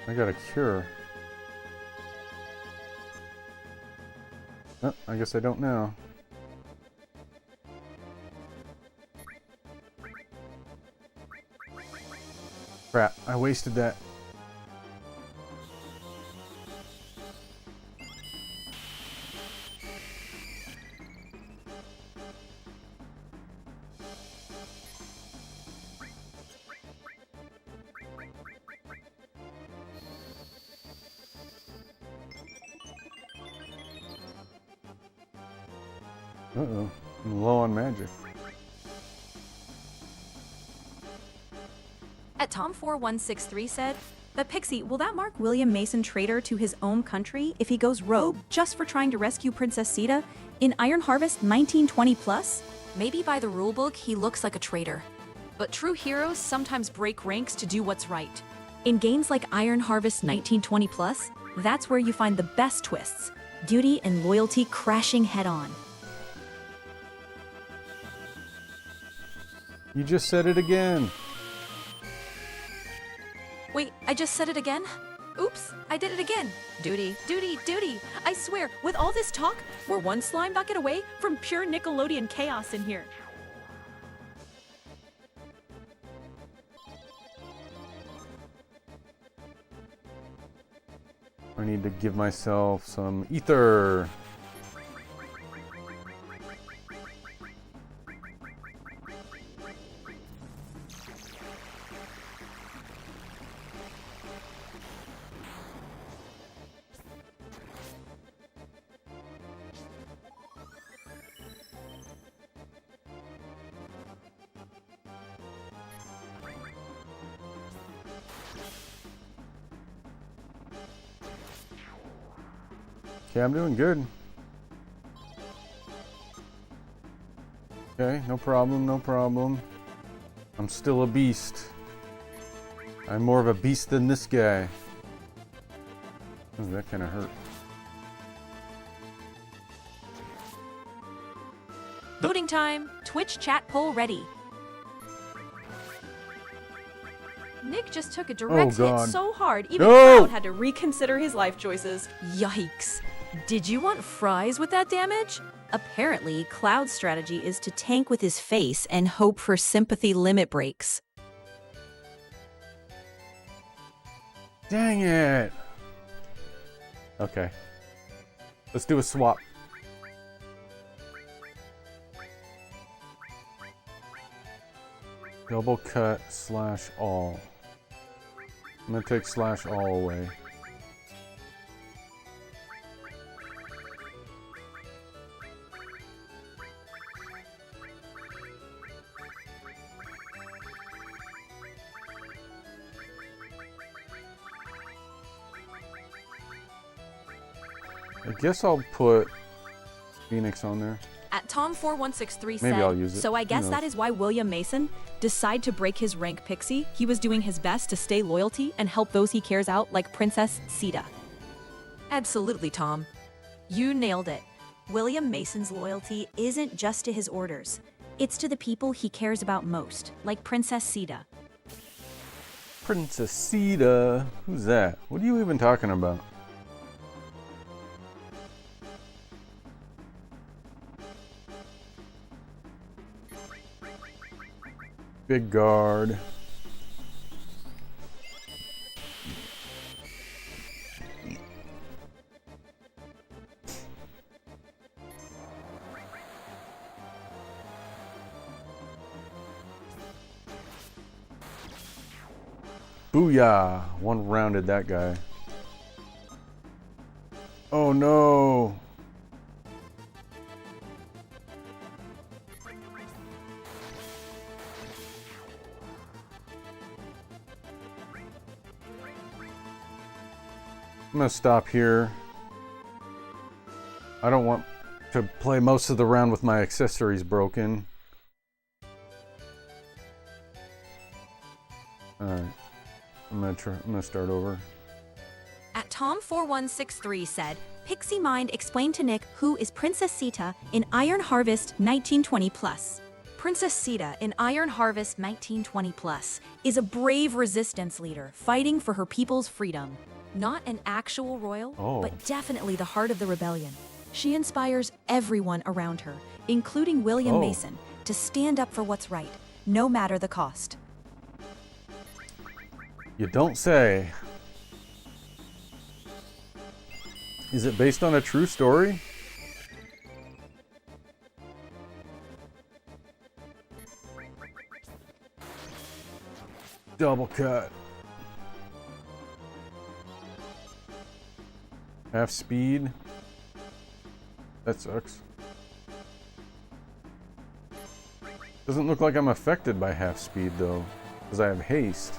I got a cure. Oh, I guess I don't now. Crap, I wasted that. Uh-oh, I'm low on magic. At Tom4163 said, But Pixie, will that mark William Mason traitor to his own country if he goes rogue just for trying to rescue Princess Sita in Iron Harvest 1920 plus? Maybe by the rulebook, he looks like a traitor. But true heroes sometimes break ranks to do what's right. In games like Iron Harvest 1920 plus, that's where you find the best twists. Duty and loyalty crashing head-on. You just said it again. Wait, I just said it again? Oops, I did it again. Duty, duty, duty. I swear, with all this talk, we're one slime bucket away from pure Nickelodeon chaos in here. I need to give myself some ether. Okay, I'm doing good. Okay, no problem, no problem. I'm still a beast. I'm more of a beast than this guy. Ooh, that kind of hurt. Voting time. Twitch chat poll ready. Nick just took a direct hit so hard, even Cloud had to reconsider his life choices. Yikes. Did you want fries with that damage? Apparently, Cloud's strategy is to tank with his face and hope for sympathy limit breaks. Dang it! Okay. Let's do a swap. Double cut / all. I'm gonna take / all away. I guess I'll put Phoenix on there. At Tom4163 Maybe said, I'll use it. So I guess that is why William Mason decided to break his rank Pixie. He was doing his best to stay loyalty and help those he cares out, like Princess Sita. Absolutely, Tom. You nailed it. William Mason's loyalty isn't just to his orders. It's to the people he cares about most, like Princess Sita. Princess Sita? Who's that? What are you even talking about? Big guard. Booyah! One rounded that guy. Oh no! I'm gonna stop here. I don't want to play most of the round with my accessories broken. Alright. I'm gonna start over. At Tom4163 said, Pixie Mind explained to Nick who is Princess Sita in Iron Harvest 1920 plus. Princess Sita in Iron Harvest 1920 plus is a brave resistance leader fighting for her people's freedom. Not an actual royal, but definitely the heart of the rebellion. She inspires everyone around her, including William Mason, to stand up for what's right, no matter the cost. You don't say. Is it based on a true story? Double cut. Half speed. That sucks. Doesn't look like I'm affected by half speed though, because I have haste.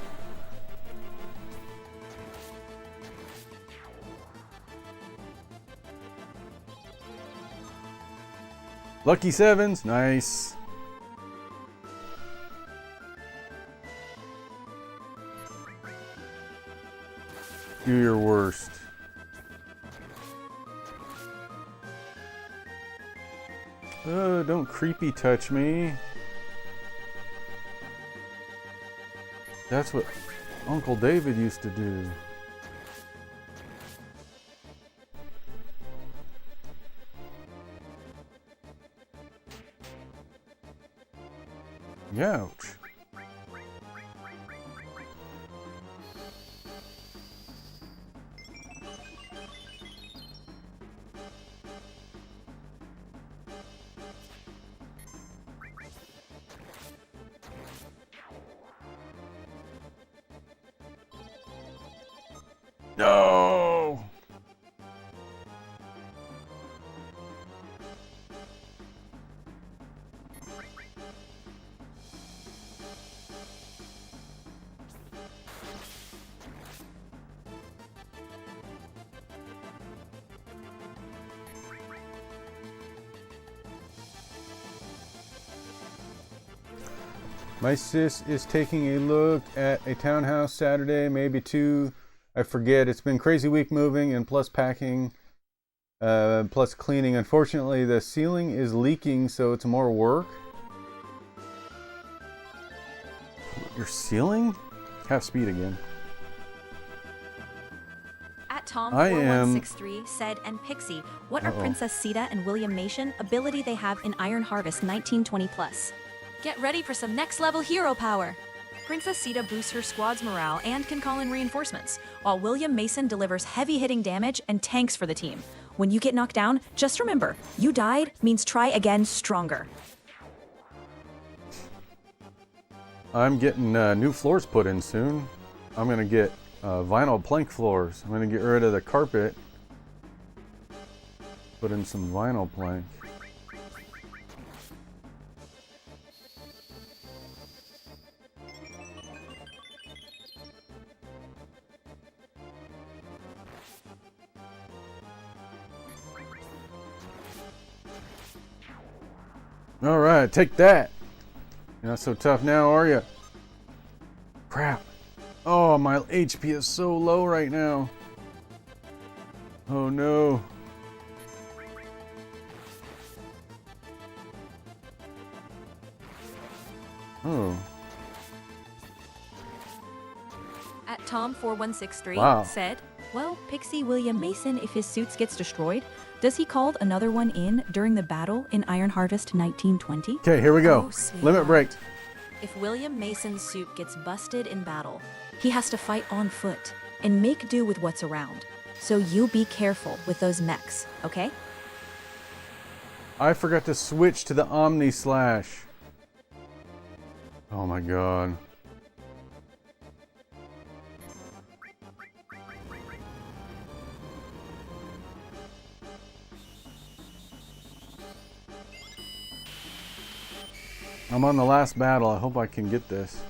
Lucky sevens, nice. Do your worst. Oh, don't creepy touch me. That's what Uncle David used to do. Ouch. No. My sis is taking a look at a townhouse Saturday, maybe 2. I forget. It's been crazy week moving and plus packing, plus cleaning. Unfortunately, the ceiling is leaking, so it's more work. Your ceiling? Half speed again. At Tom4163 said, and Pixie, what are Princess Sita and William Mason ability they have in Iron Harvest 1920 plus? Get ready for some next level hero power. Princess Sita boosts her squad's morale and can call in reinforcements, while William Mason delivers heavy-hitting damage and tanks for the team. When you get knocked down, just remember, you died means try again stronger. I'm getting new floors put in soon. I'm going to get vinyl plank floors. I'm going to get rid of the carpet. Put in some vinyl plank. All right, take that. You're not so tough now, are you? Crap. Oh, my HP is so low right now. Oh no. Oh. At Tom4163 said, well, Pixie William Mason, if his suits gets destroyed, does he called another one in during the battle in Iron Harvest 1920? Okay, here we go. Limit break. If William Mason's suit gets busted in battle, he has to fight on foot and make do with what's around. So you be careful with those mechs, okay? I forgot to switch to the Omni Slash. Oh my god. I'm on the last battle. I hope I can get this.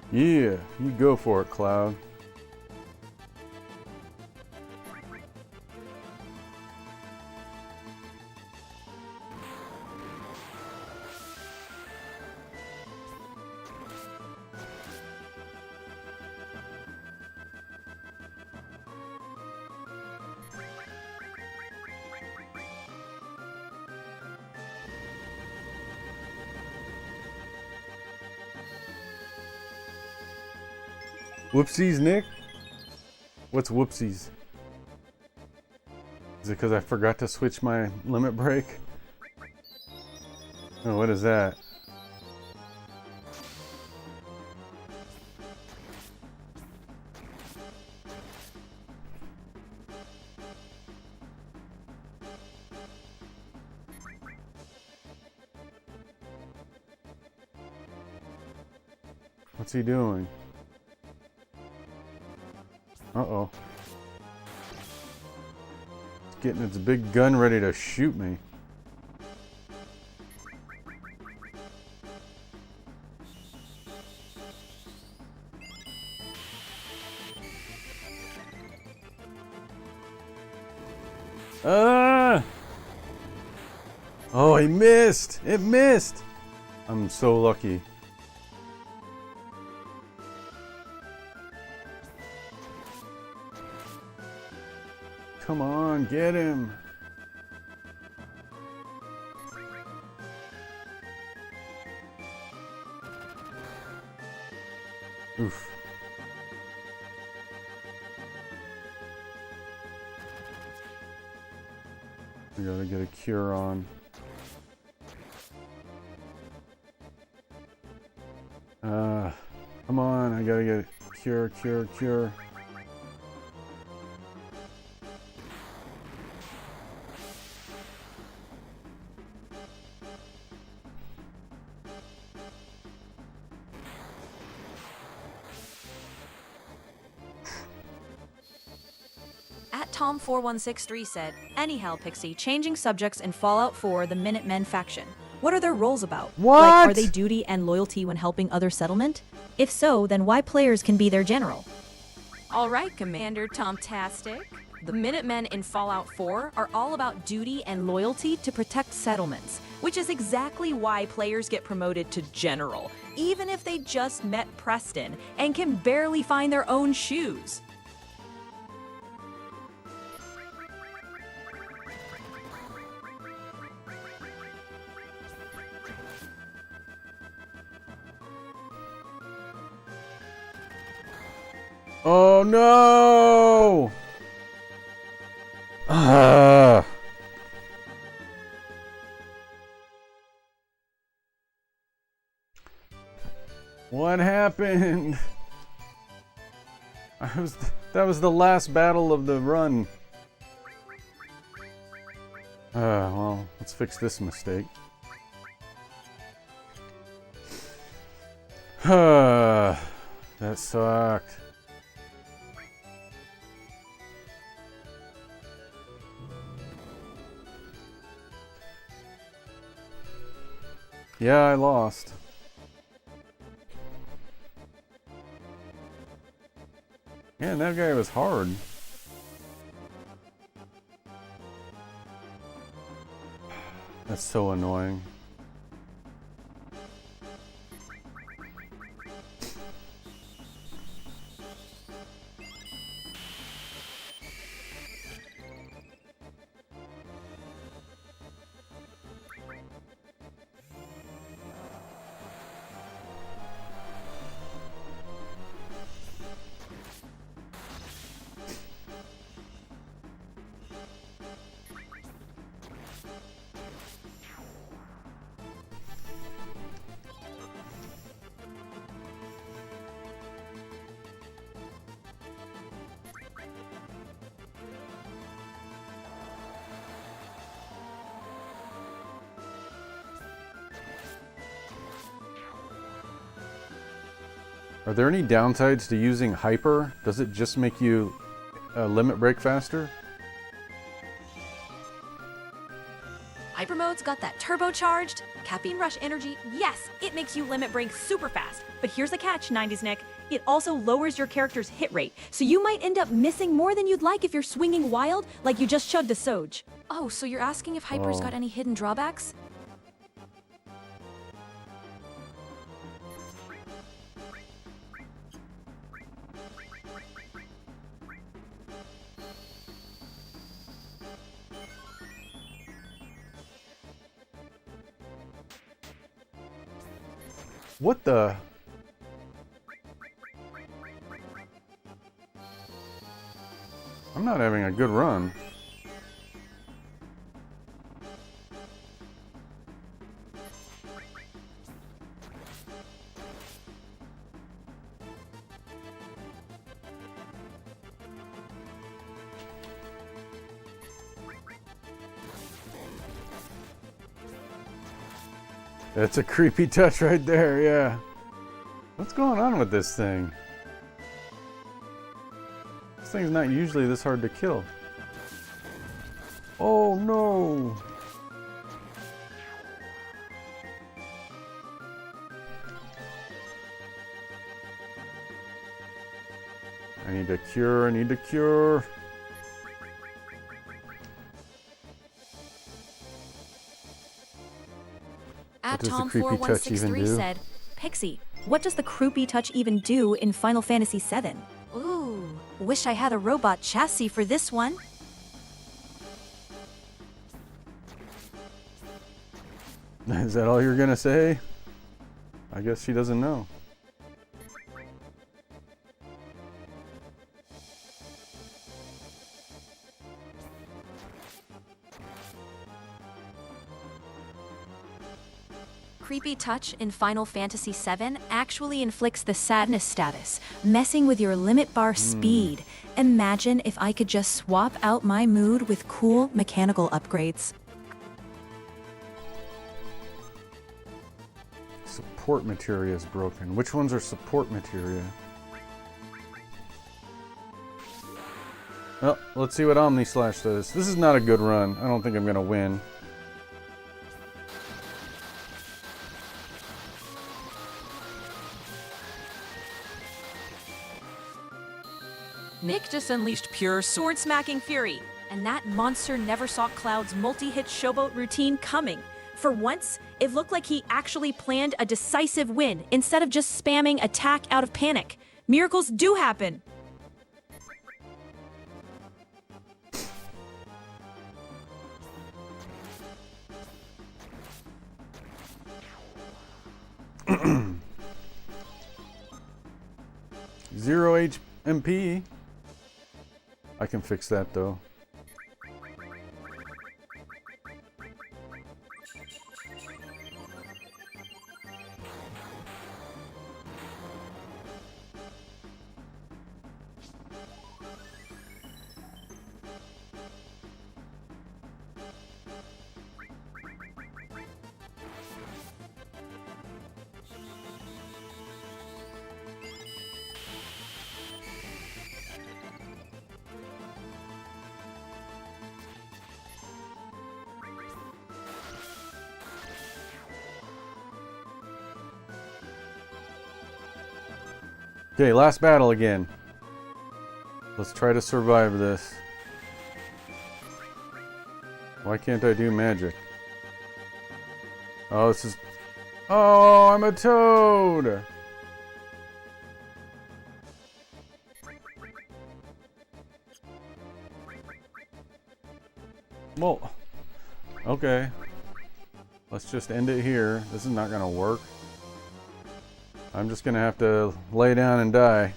Yeah, you go for it, Cloud. Whoopsies, Nick? What's whoopsies? Is it because I forgot to switch my limit break? Oh, what is that? What's he doing? Uh-oh. It's getting its big gun ready to shoot me. Ah! Oh, he missed! It missed! I'm so lucky. Come on, get him! Oof. We gotta get a cure on. Come on, I gotta get cure. At Tom4163 said, anyhow, Pixie, changing subjects in Fallout 4, the Minutemen faction. What are their roles about? What? Like, are they duty and loyalty when helping other settlement? If so, then why players can be their general? All right, Commander Tomtastic. The Minutemen in Fallout 4 are all about duty and loyalty to protect settlements, which is exactly why players get promoted to general, even if they just met Preston and can barely find their own shoes. Oh no! What happened? That was the last battle of the run. Well, let's fix this mistake. That sucked. Yeah, I lost. Yeah, that guy was hard. That's so annoying. Are there any downsides to using hyper? Does it just make you limit break faster? Hyper mode's got that turbocharged caffeine rush energy. Yes, it makes you limit break super fast. But here's the catch, 90s Nick. It also lowers your character's hit rate, so you might end up missing more than you'd like if you're swinging wild, like you just chugged a Soj. Oh, so you're asking if Hyper's got any hidden drawbacks? What the? I'm not having a good run. That's a creepy touch right there, yeah. What's going on with this thing? This thing's not usually this hard to kill. Oh no! I need a cure, I need a cure. At does the creepy touch even Tom4163 do? said, Pixie, what does the creepy touch even do in Final Fantasy VII? Ooh, wish I had a robot chassis for this one. Is that all you're gonna say? I guess she doesn't know. Creepy touch in Final Fantasy VII actually inflicts the sadness status, messing with your limit bar speed. Imagine if I could just swap out my mood with cool mechanical upgrades. Support materia is broken. Which ones are support materia? Well, let's see what Omni Slash does. This is not a good run. I don't think I'm gonna win. Nick just unleashed pure sword-smacking fury, and that monster never saw Cloud's multi-hit showboat routine coming. For once, it looked like he actually planned a decisive win instead of just spamming attack out of panic. Miracles do happen. Zero HP. I can fix that though. Okay, last battle again. Let's try to survive this. Why can't I do magic? Oh, this is... Oh, I'm a toad! Well, okay. Let's just end it here. This is not gonna work. I'm just gonna have to lay down and die.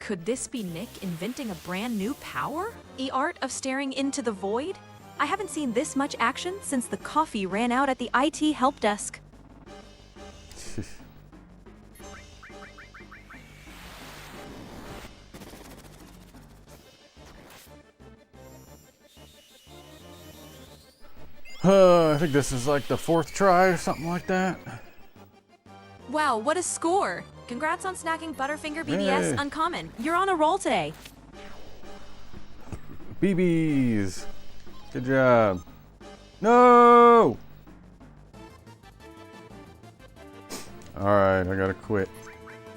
Could this be Nick inventing a brand new power? The art of staring into the void? I haven't seen this much action since the coffee ran out at the IT help desk. I think this is like the 4th try or something like that. Wow, what a score! Congrats on snacking Butterfinger BBS Yay. Uncommon. You're on a roll today. BBs. Good job. No! Alright, I gotta quit.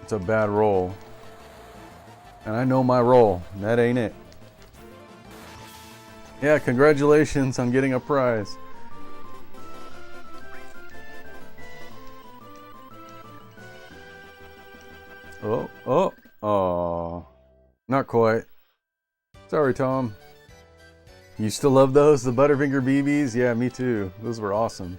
It's a bad roll. And I know my roll. And that ain't it. Yeah, congratulations on getting a prize. Oh. Not quite. Sorry, Tom. You still love those? The Butterfinger BBs? Yeah, me too. Those were awesome.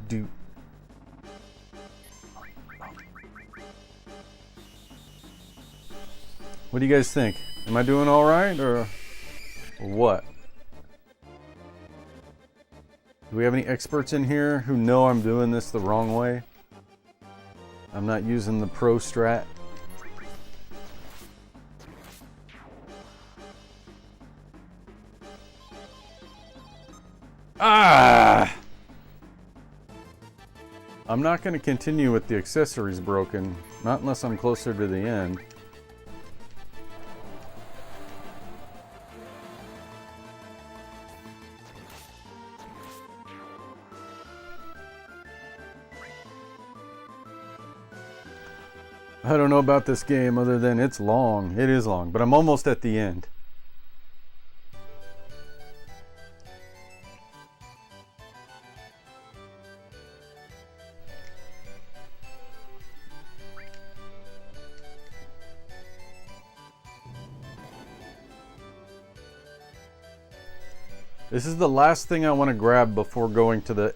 Do. What do you guys think? Am I doing all right or what? Do we have any experts in here who know I'm doing this the wrong way? I'm not using the pro strat. Ah! I'm not going to continue with the accessories broken, not unless I'm closer to the end. I don't know about this game other than it's long. It is long, but I'm almost at the end. This is the last thing I want to grab before going to the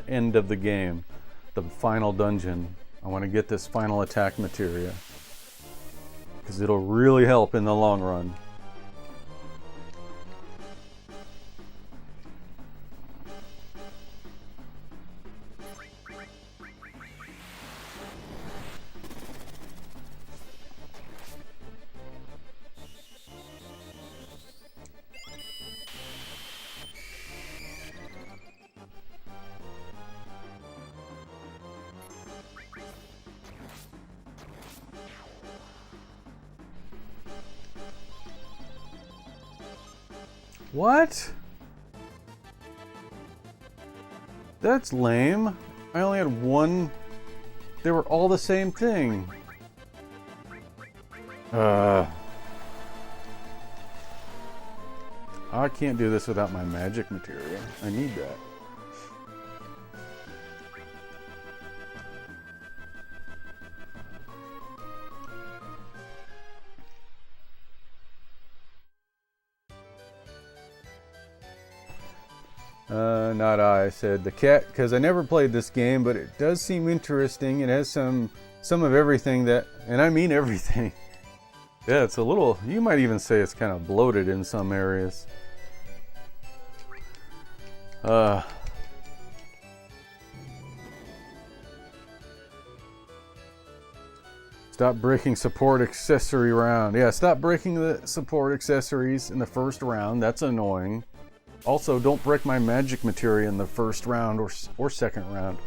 end of the game, the final dungeon. I want to get this final attack materia because it'll really help in the long run. What? That's lame. I only had one. They were all the same thing. I can't do this without my magic materia. I need that. Not I said the cat, because I never played this game, but it does seem interesting. It has some of everything that, and I mean everything. Yeah, it's a little, you might even say it's kind of bloated in some areas. Stop breaking support accessory round. Yeah, stop breaking the support accessories in the first round. That's annoying. Also, don't break my magic materia in the first round or second round.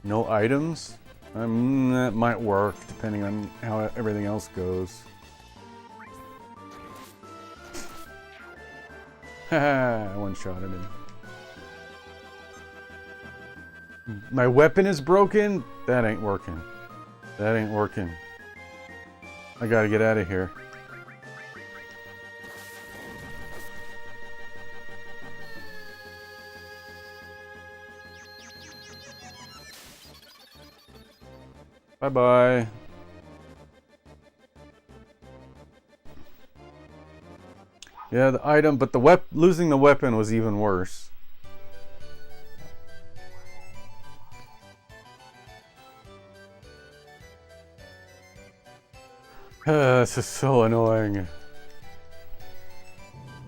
No items? That might work, depending on how everything else goes. Haha, I one-shotted him. My weapon is broken? That ain't working. That ain't working. I gotta get out of here. Bye-bye. Yeah, the item, but losing the weapon was even worse. This is so annoying.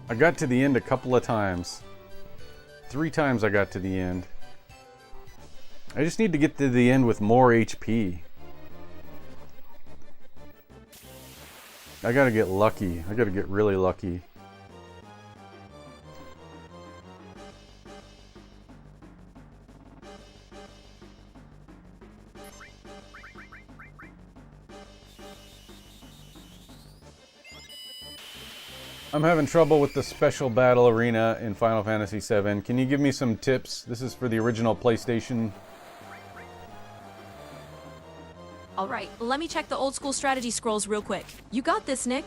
I got to the end a couple of times. 3 times I got to the end. I just need to get to the end with more HP. I gotta get lucky. I gotta get really lucky. I'm having trouble with the special battle arena in Final Fantasy VII. Can you give me some tips? This is for the original PlayStation. Alright, let me check the old school strategy scrolls real quick. You got this, Nick.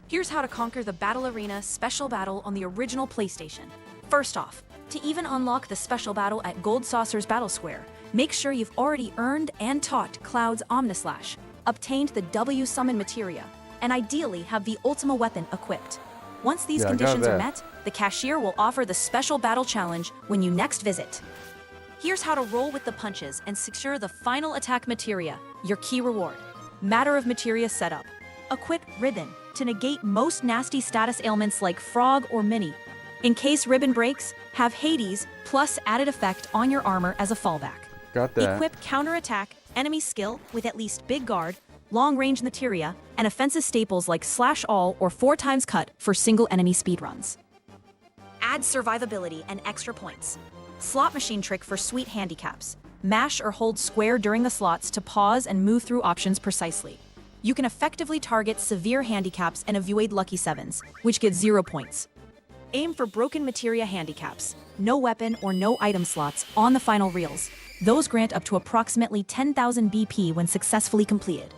Here's how to conquer the Battle Arena special battle on the original PlayStation. First off, to even unlock the special battle at Gold Saucer's Battle Square, make sure you've already earned and taught Cloud's Omnislash, obtained the W Summon materia, and ideally have the Ultima weapon equipped. Once these conditions are met, the cashier will offer the special battle challenge when you next visit. Here's how to roll with the punches and secure the final attack materia, your key reward. Matter of materia setup. Equip Ribbon to negate most nasty status ailments like Frog or Mini. In case Ribbon breaks, have Hades plus added effect on your armor as a fallback. Got that. Equip counterattack, enemy skill with at least Big Guard, long range materia, and offensive staples like Slash All or 4 times cut for single enemy speedruns. Add survivability and extra points. Slot machine trick for sweet handicaps. Mash or hold square during the slots to pause and move through options precisely. You can effectively target severe handicaps and avoid lucky 7s, which get 0 points. Aim for broken materia handicaps. No weapon or no item slots on the final reels. Those grant up to approximately 10,000 BP when successfully completed.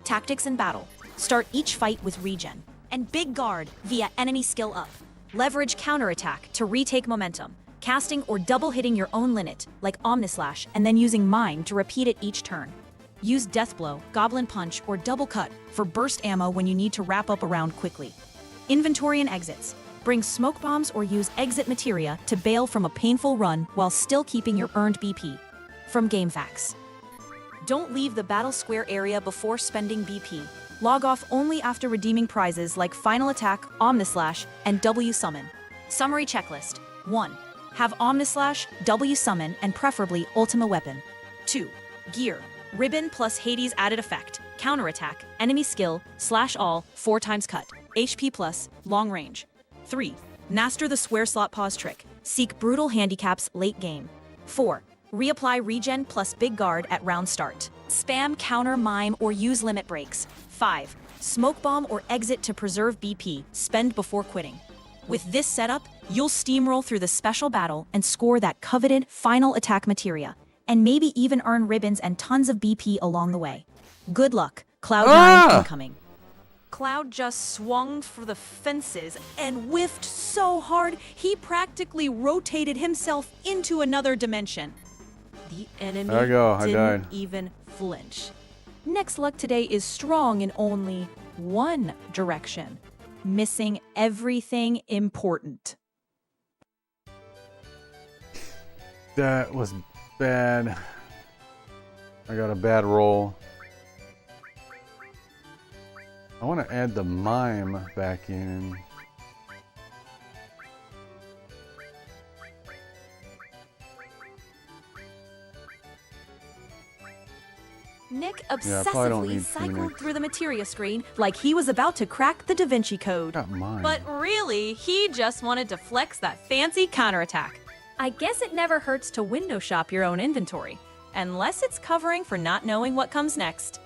Tactics in battle. Start each fight with regen. And Big Guard via enemy skill up. Leverage counterattack to retake momentum, casting or double hitting your own Linnet, like Omnislash, and then using Mine to repeat it each turn. Use Deathblow, Goblin Punch, or Double Cut for burst ammo when you need to wrap up a round quickly. Inventory and exits. Bring smoke bombs or use exit materia to bail from a painful run while still keeping your earned BP. From GameFAQs. Don't leave the Battle Square area before spending BP. Log off only after redeeming prizes like Final Attack, Omnislash, and W Summon. Summary checklist. 1. Have Omnislash, W Summon, and preferably Ultima Weapon. 2. Gear. Ribbon plus Hades added effect. Counterattack. Enemy skill. Slash All. 4 times cut. HP plus. Long range. 3. Master the square slot pause trick. Seek brutal handicaps late game. 4. Reapply regen plus Big Guard at round start. Spam counter mime or use limit breaks. 5. Smoke bomb or exit to preserve BP. Spend before quitting. With this setup, you'll steamroll through the special battle and score that coveted final attack materia, and maybe even earn ribbons and tons of BP along the way. Good luck. Cloud9 incoming. Cloud just swung for the fences and whiffed so hard he practically rotated himself into another dimension. The enemy didn't even flinch. Next luck today is strong in only one direction, missing everything important. That was bad. I got a bad roll. I want to add the mime back in. Nick obsessively cycled through the materia screen like he was about to crack the Da Vinci Code. Not mine. But really, he just wanted to flex that fancy counterattack. I guess it never hurts to window shop your own inventory, unless it's covering for not knowing what comes next.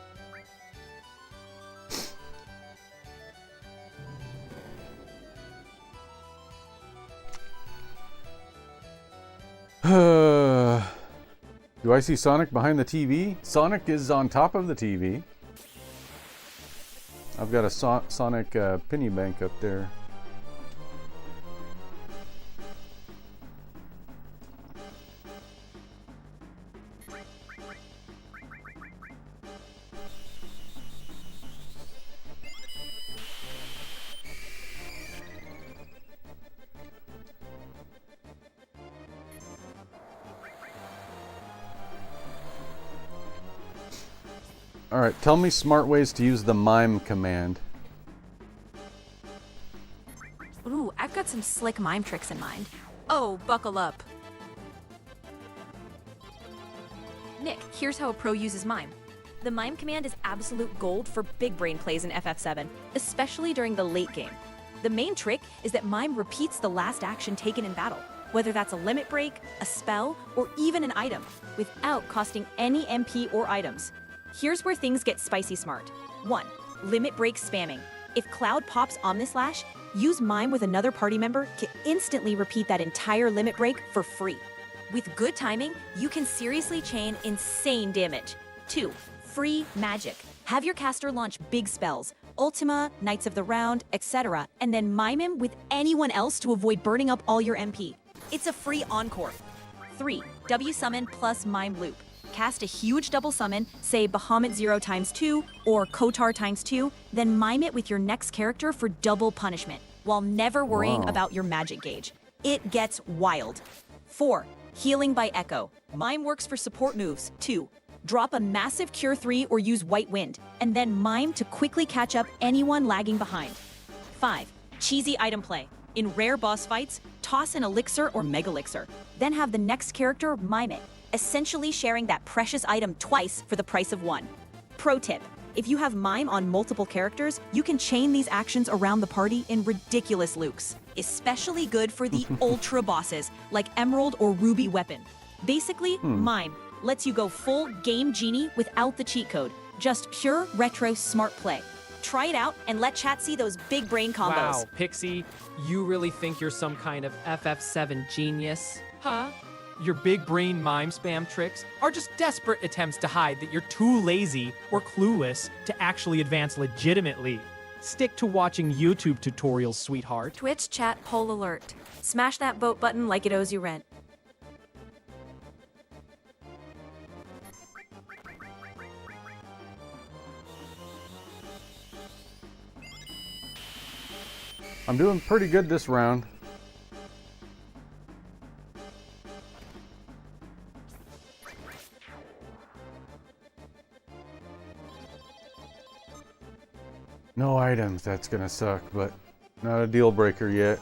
Do I see Sonic behind the TV? Sonic is on top of the TV. I've got a Sonic penny bank up there. Alright, tell me smart ways to use the mime command. Ooh, I've got some slick mime tricks in mind. Oh, buckle up. Nick, here's how a pro uses mime. The mime command is absolute gold for big brain plays in FF7, especially during the late game. The main trick is that mime repeats the last action taken in battle, whether that's a limit break, a spell, or even an item, without costing any MP or items. Here's where things get spicy smart. 1. Limit break spamming. If Cloud pops Omnislash, use mime with another party member to instantly repeat that entire limit break for free. With good timing, you can seriously chain insane damage. 2. Free magic. Have your caster launch big spells, Ultima, Knights of the Round, etc., and then mime him with anyone else to avoid burning up all your MP. It's a free encore. 3. W summon plus mime loop. Cast a huge double summon, say Bahamut 0 times 2 or Kotar times 2, then mime it with your next character for double punishment, while never worrying Wow. about your magic gauge. It gets wild. 4. Healing by Echo. Mime works for support moves, too. Drop a massive Cure 3 or use White Wind, and then mime to quickly catch up anyone lagging behind. 5. Cheesy item play. In rare boss fights, toss an elixir or megalixir, then have the next character mime it, essentially sharing that precious item twice for the price of one. Pro tip: if you have mime on multiple characters, you can chain these actions around the party in ridiculous looks. Especially good for the ultra bosses, like Emerald or Ruby Weapon. Basically, mime lets you go full Game Genie without the cheat code. Just pure retro smart play. Try it out and let chat see those big brain combos. Wow, Pixie, you really think you're some kind of FF7 genius? Huh? Your big brain mime spam tricks are just desperate attempts to hide that you're too lazy or clueless to actually advance legitimately. Stick to watching YouTube tutorials, sweetheart. Twitch chat poll alert. Smash that vote button like it owes you rent. I'm doing pretty good this round. No items, that's gonna suck, but not a deal breaker yet.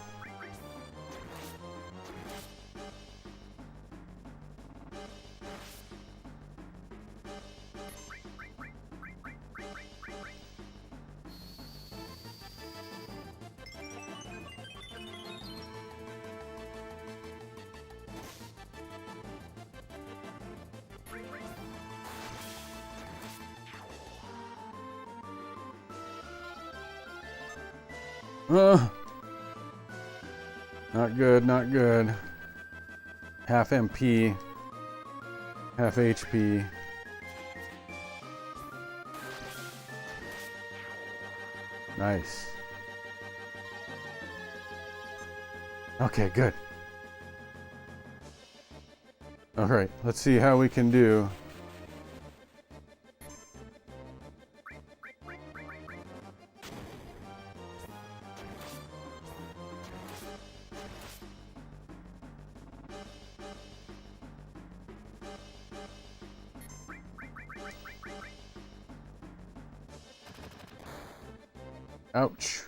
Not good, not good. Half MP, half HP. Nice. Okay, good. All right, let's see how we can do. Ouch.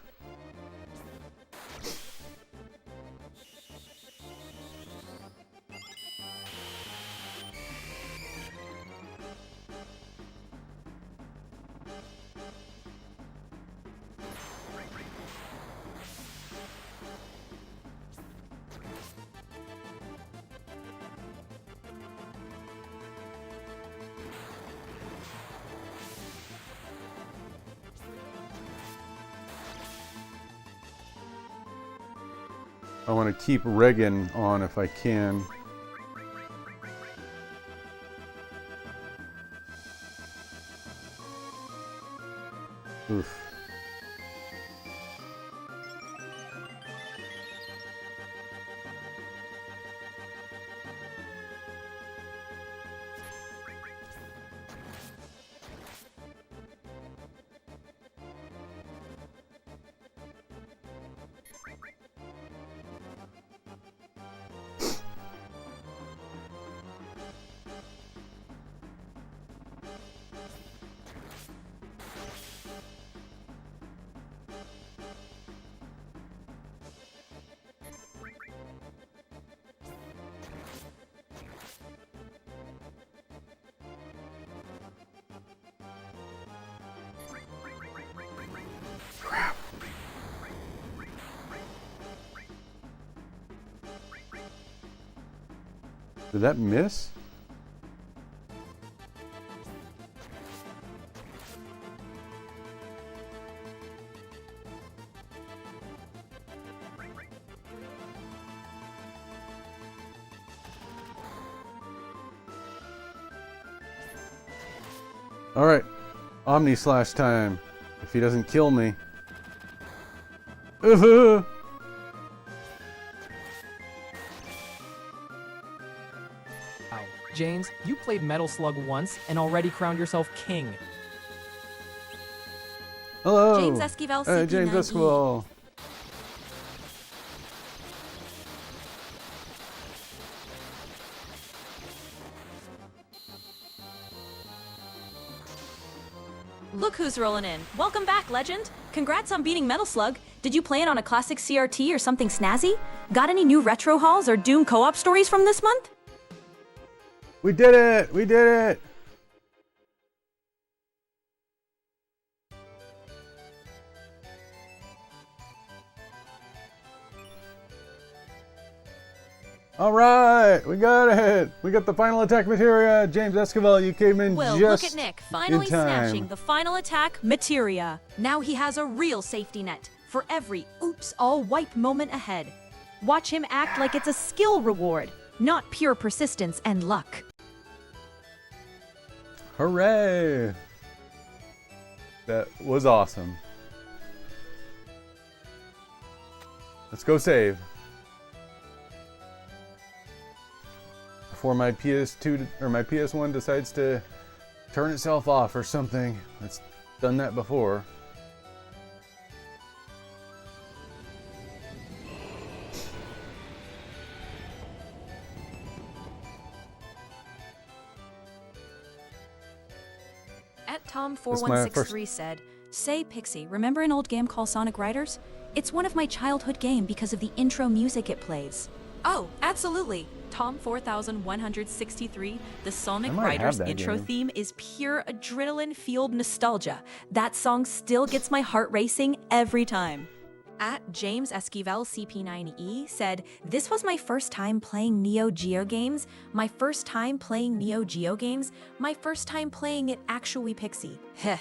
I want to keep Regan on if I can. Oof. Did that miss? Alright, Omni Slash time. If he doesn't kill me. Wow. James, you played Metal Slug once and already crowned yourself king. Hello! James Esquivel, James CP9E. Esquivel. Look who's rolling in. Welcome back, Legend. Congrats on beating Metal Slug. Did you play it on a classic CRT or something snazzy? Got any new retro hauls or Doom co-op stories from this month? We did it! We did it! Alright! We got it! We got the final attack materia! James Esquivel, you came in Well, just look at Nick, finally in time. snatching the final attack materia. Now he has a real safety net for every oops all wipe moment ahead. Watch him act like it's a skill reward, not pure persistence and luck. Hooray! That was awesome. Let's go save. Before my PS2 or my PS1 decides to turn itself off or something. It's done that before. At Tom4163 said, "Say Pixie, remember an old game called Sonic Riders? It's one of my childhood game because of the intro music it plays." Oh, absolutely. Tom4163, the Sonic I might have Riders that intro game. theme is pure adrenaline-fueled nostalgia. That song still gets my heart racing every time. At James Esquivel CP9E said, "This was my first time playing Neo Geo games, my first time playing Neo Geo games, my first time playing it actually Pixie." Heh.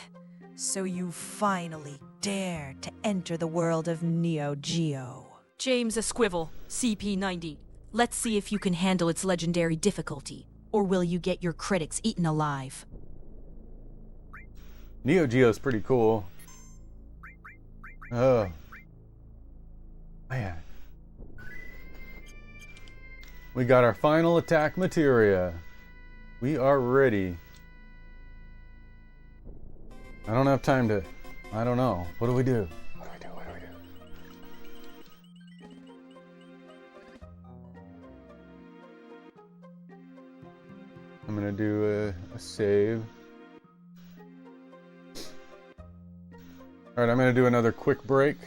So you finally dare to enter the world of Neo Geo. James Esquivel CP90. Let's see if you can handle its legendary difficulty, or will you get your critics eaten alive? Neo Geo's pretty cool. Oh. Man. We got our final attack materia. We are ready. I don't have time to... I don't know. What do we do? What do we do? What do we do? I'm gonna do a save. Alright, I'm gonna do another quick break.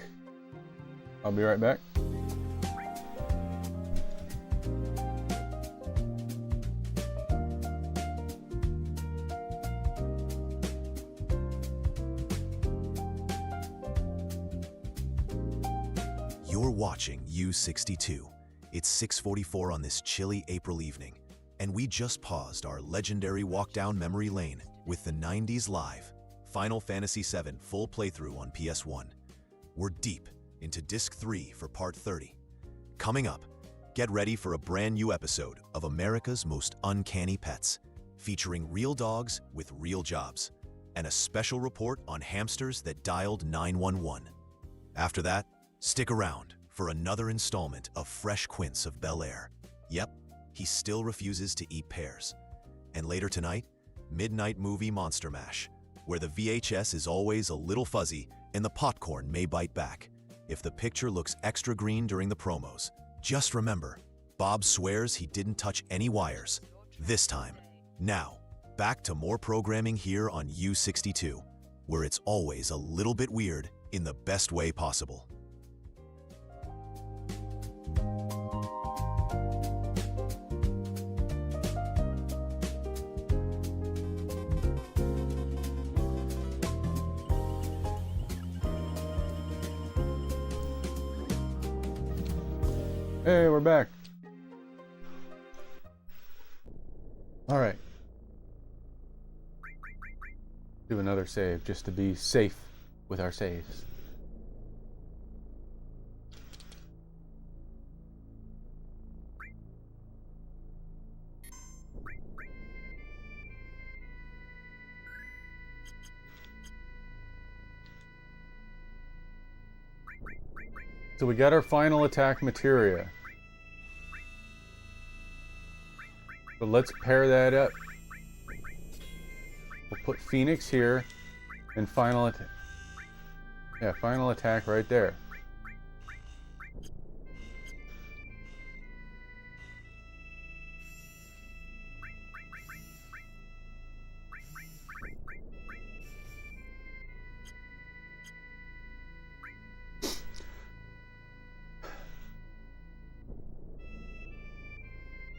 I'll be right back. You're watching U62. It's 6:44 on this chilly April evening, and we just paused our legendary walk down memory lane with the 90s Live Final Fantasy VII full playthrough on PS1. We're deep into Disc 3 for Part 30. Coming up, get ready for a brand new episode of America's Most Uncanny Pets, featuring real dogs with real jobs, and a special report on hamsters that dialed 911. After that, stick around for another installment of Fresh Quince of Bel-Air. Yep, he still refuses to eat pears. And later tonight, Midnight Movie Monster Mash, where the VHS is always a little fuzzy and the popcorn may bite back. If the picture looks extra green during the promos, just remember, Bob swears he didn't touch any wires. This time. Now, back to more programming here on U62, where it's always a little bit weird in the best way possible. Hey, we're back. All right. Do another save just to be safe with our saves. So we got our final attack materia. So let's pair that up. We'll put Phoenix here and final attack. Yeah, final attack right there.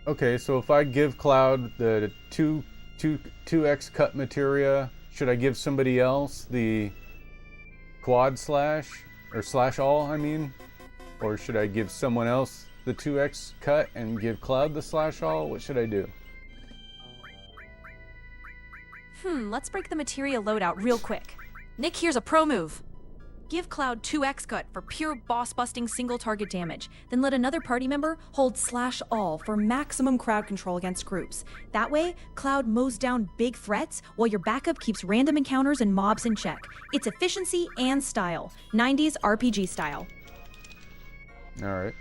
Okay, so if I give Cloud the 2x cut materia, should I give somebody else the quad slash, or slash all, I mean? Or should I give someone else the 2x cut and give Cloud the slash all? What should I do? Let's break the materia loadout real quick. Nick, here's a pro move. Give Cloud 2x cut for pure boss-busting single-target damage, then let another party member hold slash all for maximum crowd control against groups. That way, Cloud mows down big threats while your backup keeps random encounters and mobs in check. It's efficiency and style. 90s RPG style. Alright.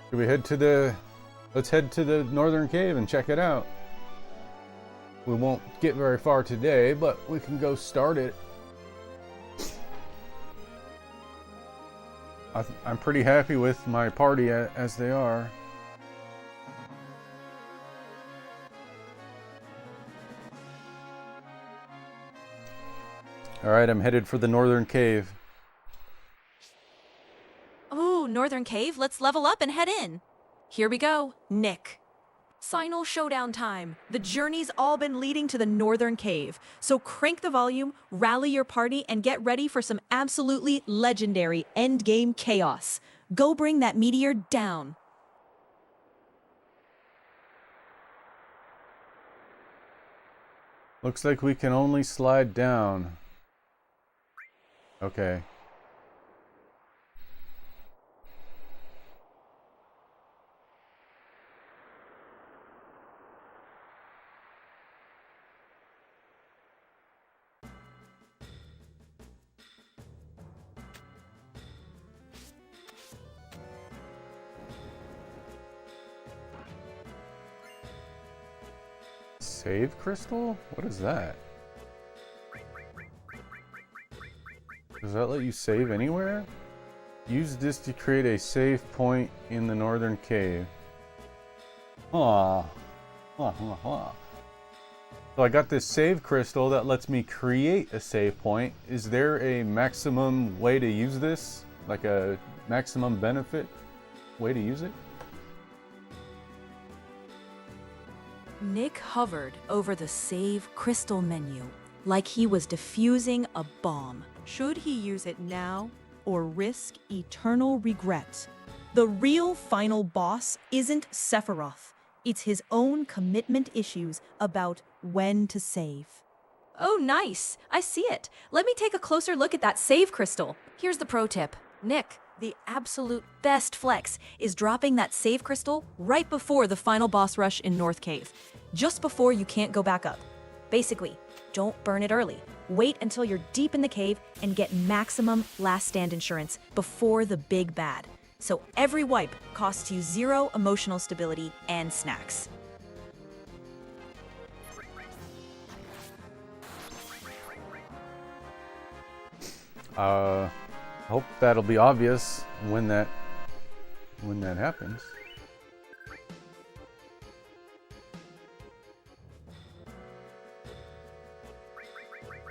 Should we head to the... Let's head to the Northern Cave and check it out. We won't get very far today, but we can go start it. I'm pretty happy with my party as they are. Alright, I'm headed for the Northern Cave. Ooh, Northern Cave, let's level up and head in. Here we go, Nick. Final showdown time. The journey's all been leading to the Northern Cave, so crank the volume, rally your party, and get ready for some absolutely legendary endgame chaos. Go bring that meteor down. Looks like we can only slide down. Okay. Save crystal? What is that? Does that let you save anywhere? Use this to create a save point in the Northern Cave. So I got this save crystal that lets me create a save point. Is there a maximum way to use this? Like a maximum benefit way to use it? Nick hovered over the Save Crystal menu, like he was defusing a bomb. Should he use it now, or risk eternal regret? The real final boss isn't Sephiroth. It's his own commitment issues about when to save. Oh, nice. I see it. Let me take a closer look at that Save Crystal. Here's the pro tip. Nick, the absolute best flex is dropping that Save Crystal right before the final boss rush in North Cave. Just before you can't go back up. Basically, don't burn it early. Wait until you're deep in the cave and get maximum last stand insurance before the big bad. So every wipe costs you 0 emotional stability and snacks. Hope that'll be obvious when that happens.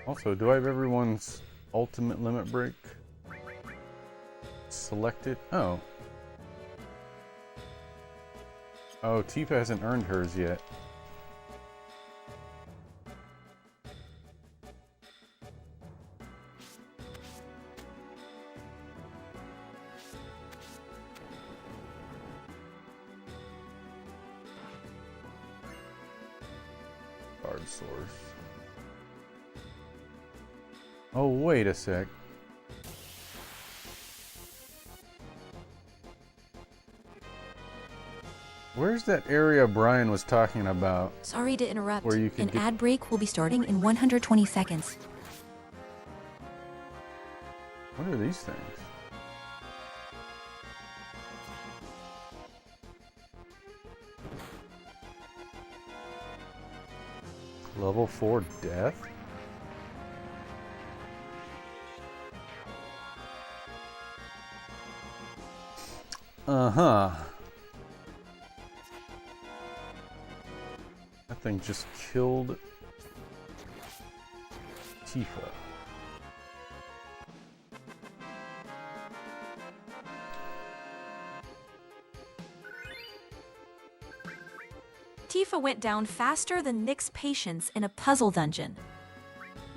Also, do I have everyone's ultimate limit break selected? Oh. Oh, Tifa hasn't earned hers yet. card source. Oh, wait a sec. Where's that area Brian was talking about? Sorry to interrupt. Where you can An ad break will be starting in 120 seconds. What are these things? Level 4 death? Uh-huh. That thing just killed Tifa. Tifa went down faster than Nick's patience in a puzzle dungeon.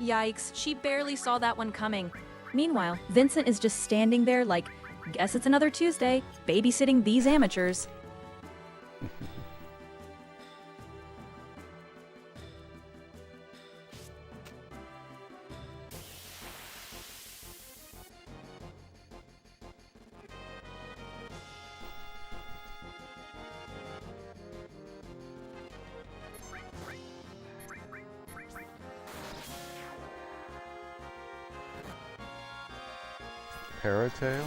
Yikes, she barely saw that one coming. Meanwhile, Vincent is just standing there like, guess it's another Tuesday, babysitting these amateurs. Paratail?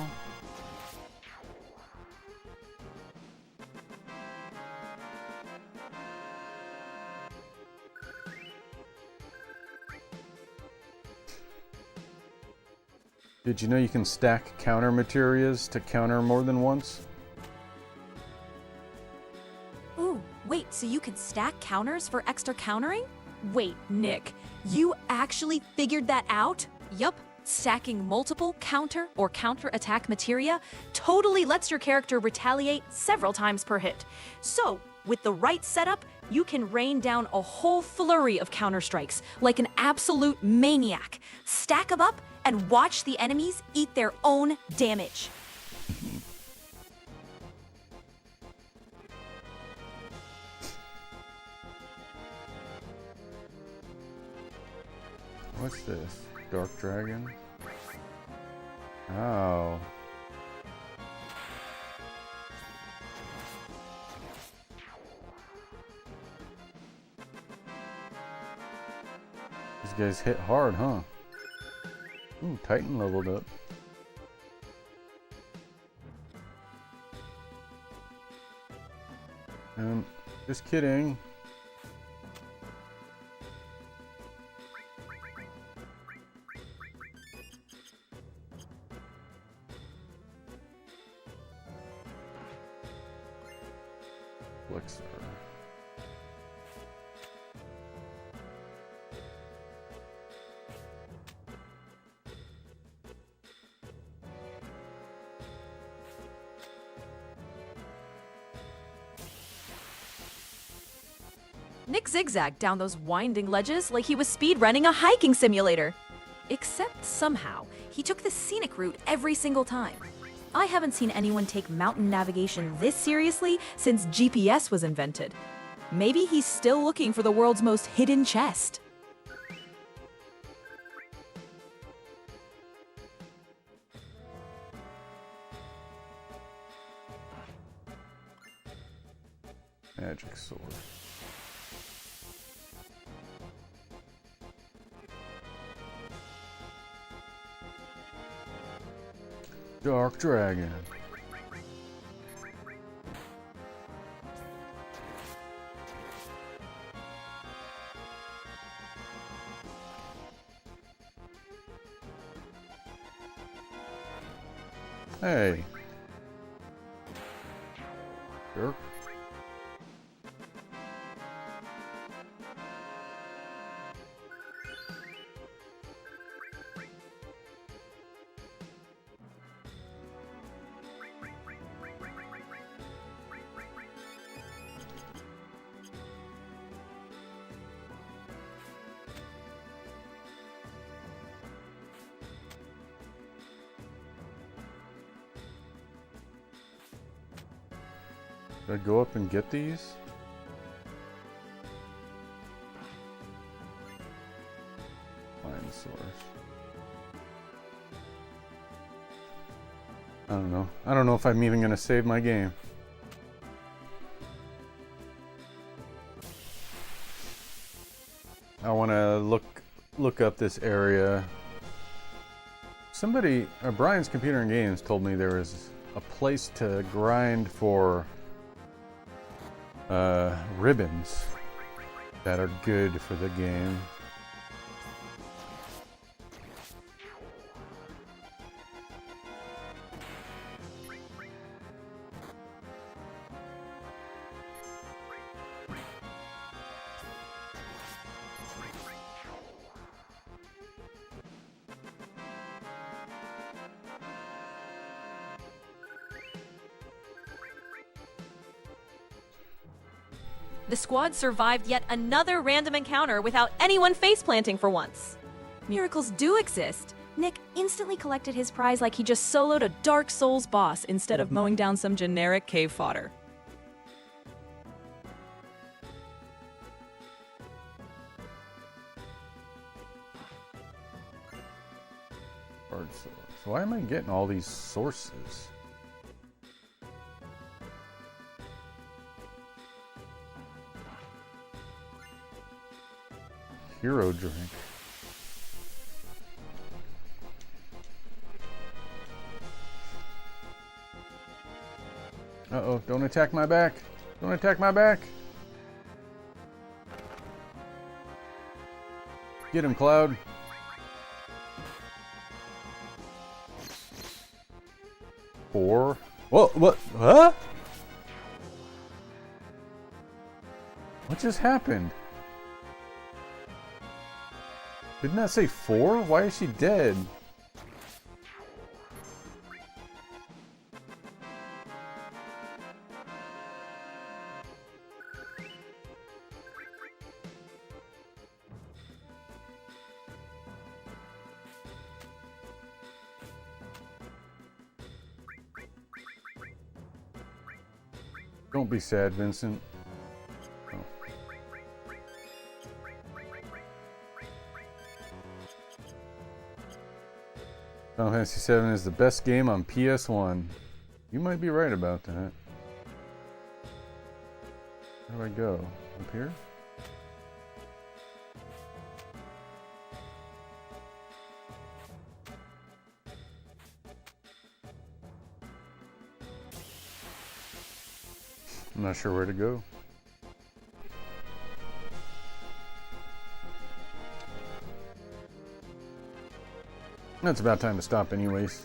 Did you know you can stack counter materials to counter more than once? Ooh, wait, so you can stack counters for extra countering? Wait, Nick, you actually figured that out? Yup. Stacking multiple counter or counter-attack materia totally lets your character retaliate several times per hit. So, with the right setup, you can rain down a whole flurry of counter-strikes like an absolute maniac. Stack them up and watch the enemies eat their own damage. What's this? Dark Dragon? Oh. These guys hit hard, huh? Ooh, Titan leveled up. Just kidding. Flexor. Nick zigzagged down those winding ledges like he was speedrunning a hiking simulator. Except somehow, he took the scenic route every single time. I haven't seen anyone take mountain navigation this seriously since GPS was invented. Maybe he's still looking for the world's most hidden chest. Magic sword. Dark Dragon. Hey. Jerk. Should I go up and get these? source. I don't know. I don't know if I'm even gonna save my game. I want to look up this area. Somebody, Brian's Computer and Games told me there was a place to grind for ribbons that are good for the game. The squad survived yet another random encounter without anyone face-planting for once. Miracles do exist. Nick instantly collected his prize like he just soloed a Dark Souls boss instead of mowing down some generic cave fodder. So why am I getting all these sources? Hero drink. Uh-oh, don't attack my back. Don't attack my back. Get him, Cloud. Four. Whoa, what? Huh? What just happened? Didn't that say 4? Why is she dead? Don't be sad, Vincent. Final Fantasy VII is the best game on PS1. You might be right about that. Where do I go? Up here? I'm not sure where to go. It's about time to stop anyways.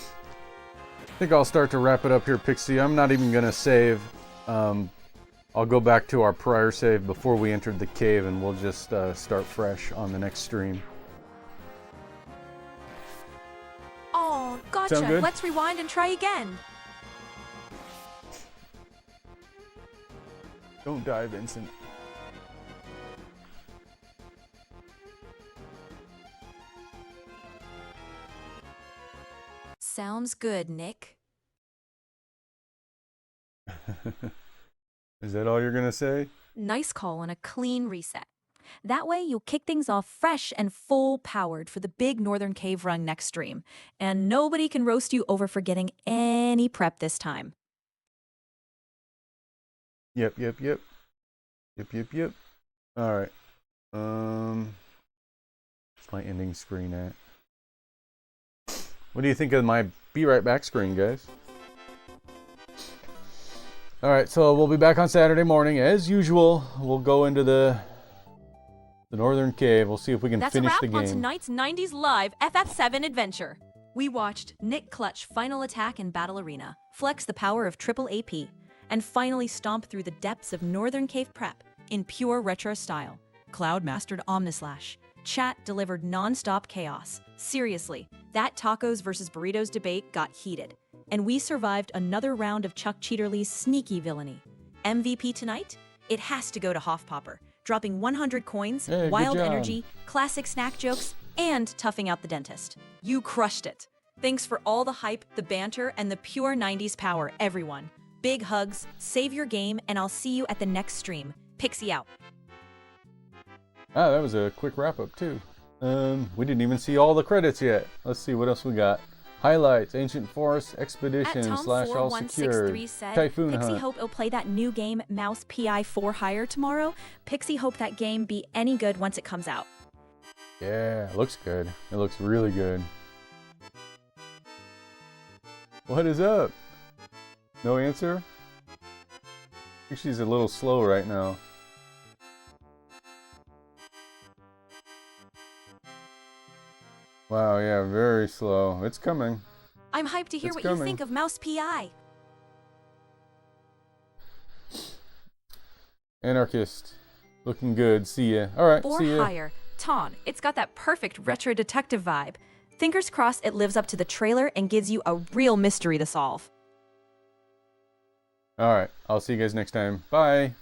I think I'll start to wrap it up here, Pixie. I'm not even gonna save. I'll go back to our prior save before we entered the cave and we'll just start fresh on the next stream. Oh, gotcha. Sound good? Let's rewind and try again. Don't die, Vincent. Sounds good, Nick. Is that all you're gonna say? Nice call on a clean reset. That way you'll kick things off fresh and full powered for the big Northern Cave run next stream. And nobody can roast you over for getting any prep this time. Yep. Alright. Where's my ending screen at? What do you think of my Be Right Back screen, guys? Alright, so we'll be back on Saturday morning. As usual, we'll go into the Northern Cave. We'll see if we can finish the game. That's a wrap on tonight's 90s Live FF7 adventure. We watched Nick clutch final attack in Battle Arena, flex the power of triple AP, and finally stomp through the depths of Northern Cave prep in pure retro style. Cloud mastered Omnislash. Chat delivered non-stop chaos. Seriously, that tacos versus burritos debate got heated. And we survived another round of Chuck Cheaterly's sneaky villainy. MVP tonight? It has to go to Hofpopper, dropping 100 coins, hey, wild energy, classic snack jokes, and toughing out the dentist. You crushed it. Thanks for all the hype, the banter, and the pure 90s power, everyone. Big hugs, save your game, and I'll see you at the next stream. Pixie out. Ah, that was a quick wrap up too. We didn't even see all the credits yet. Let's see what else we got. Highlights: Ancient Forest Expedition / All Secured. Said, Typhoon Pixie Hunt. hope it'll play that new game Mouse PI 4 Hire tomorrow. Pixie hope that game be any good once it comes out. Yeah, it looks good. It looks really good. What is up? No answer? I think she's a little slow right now. Wow, yeah, very slow. It's coming. I'm hyped to hear It's what coming. you think of Mouse PI. Anarchist. Looking good. See ya. Alright, For see ya. Hire. Ton, it's got that perfect retro detective vibe. Fingers crossed it lives up to the trailer and gives you a real mystery to solve. Alright, I'll see you guys next time. Bye.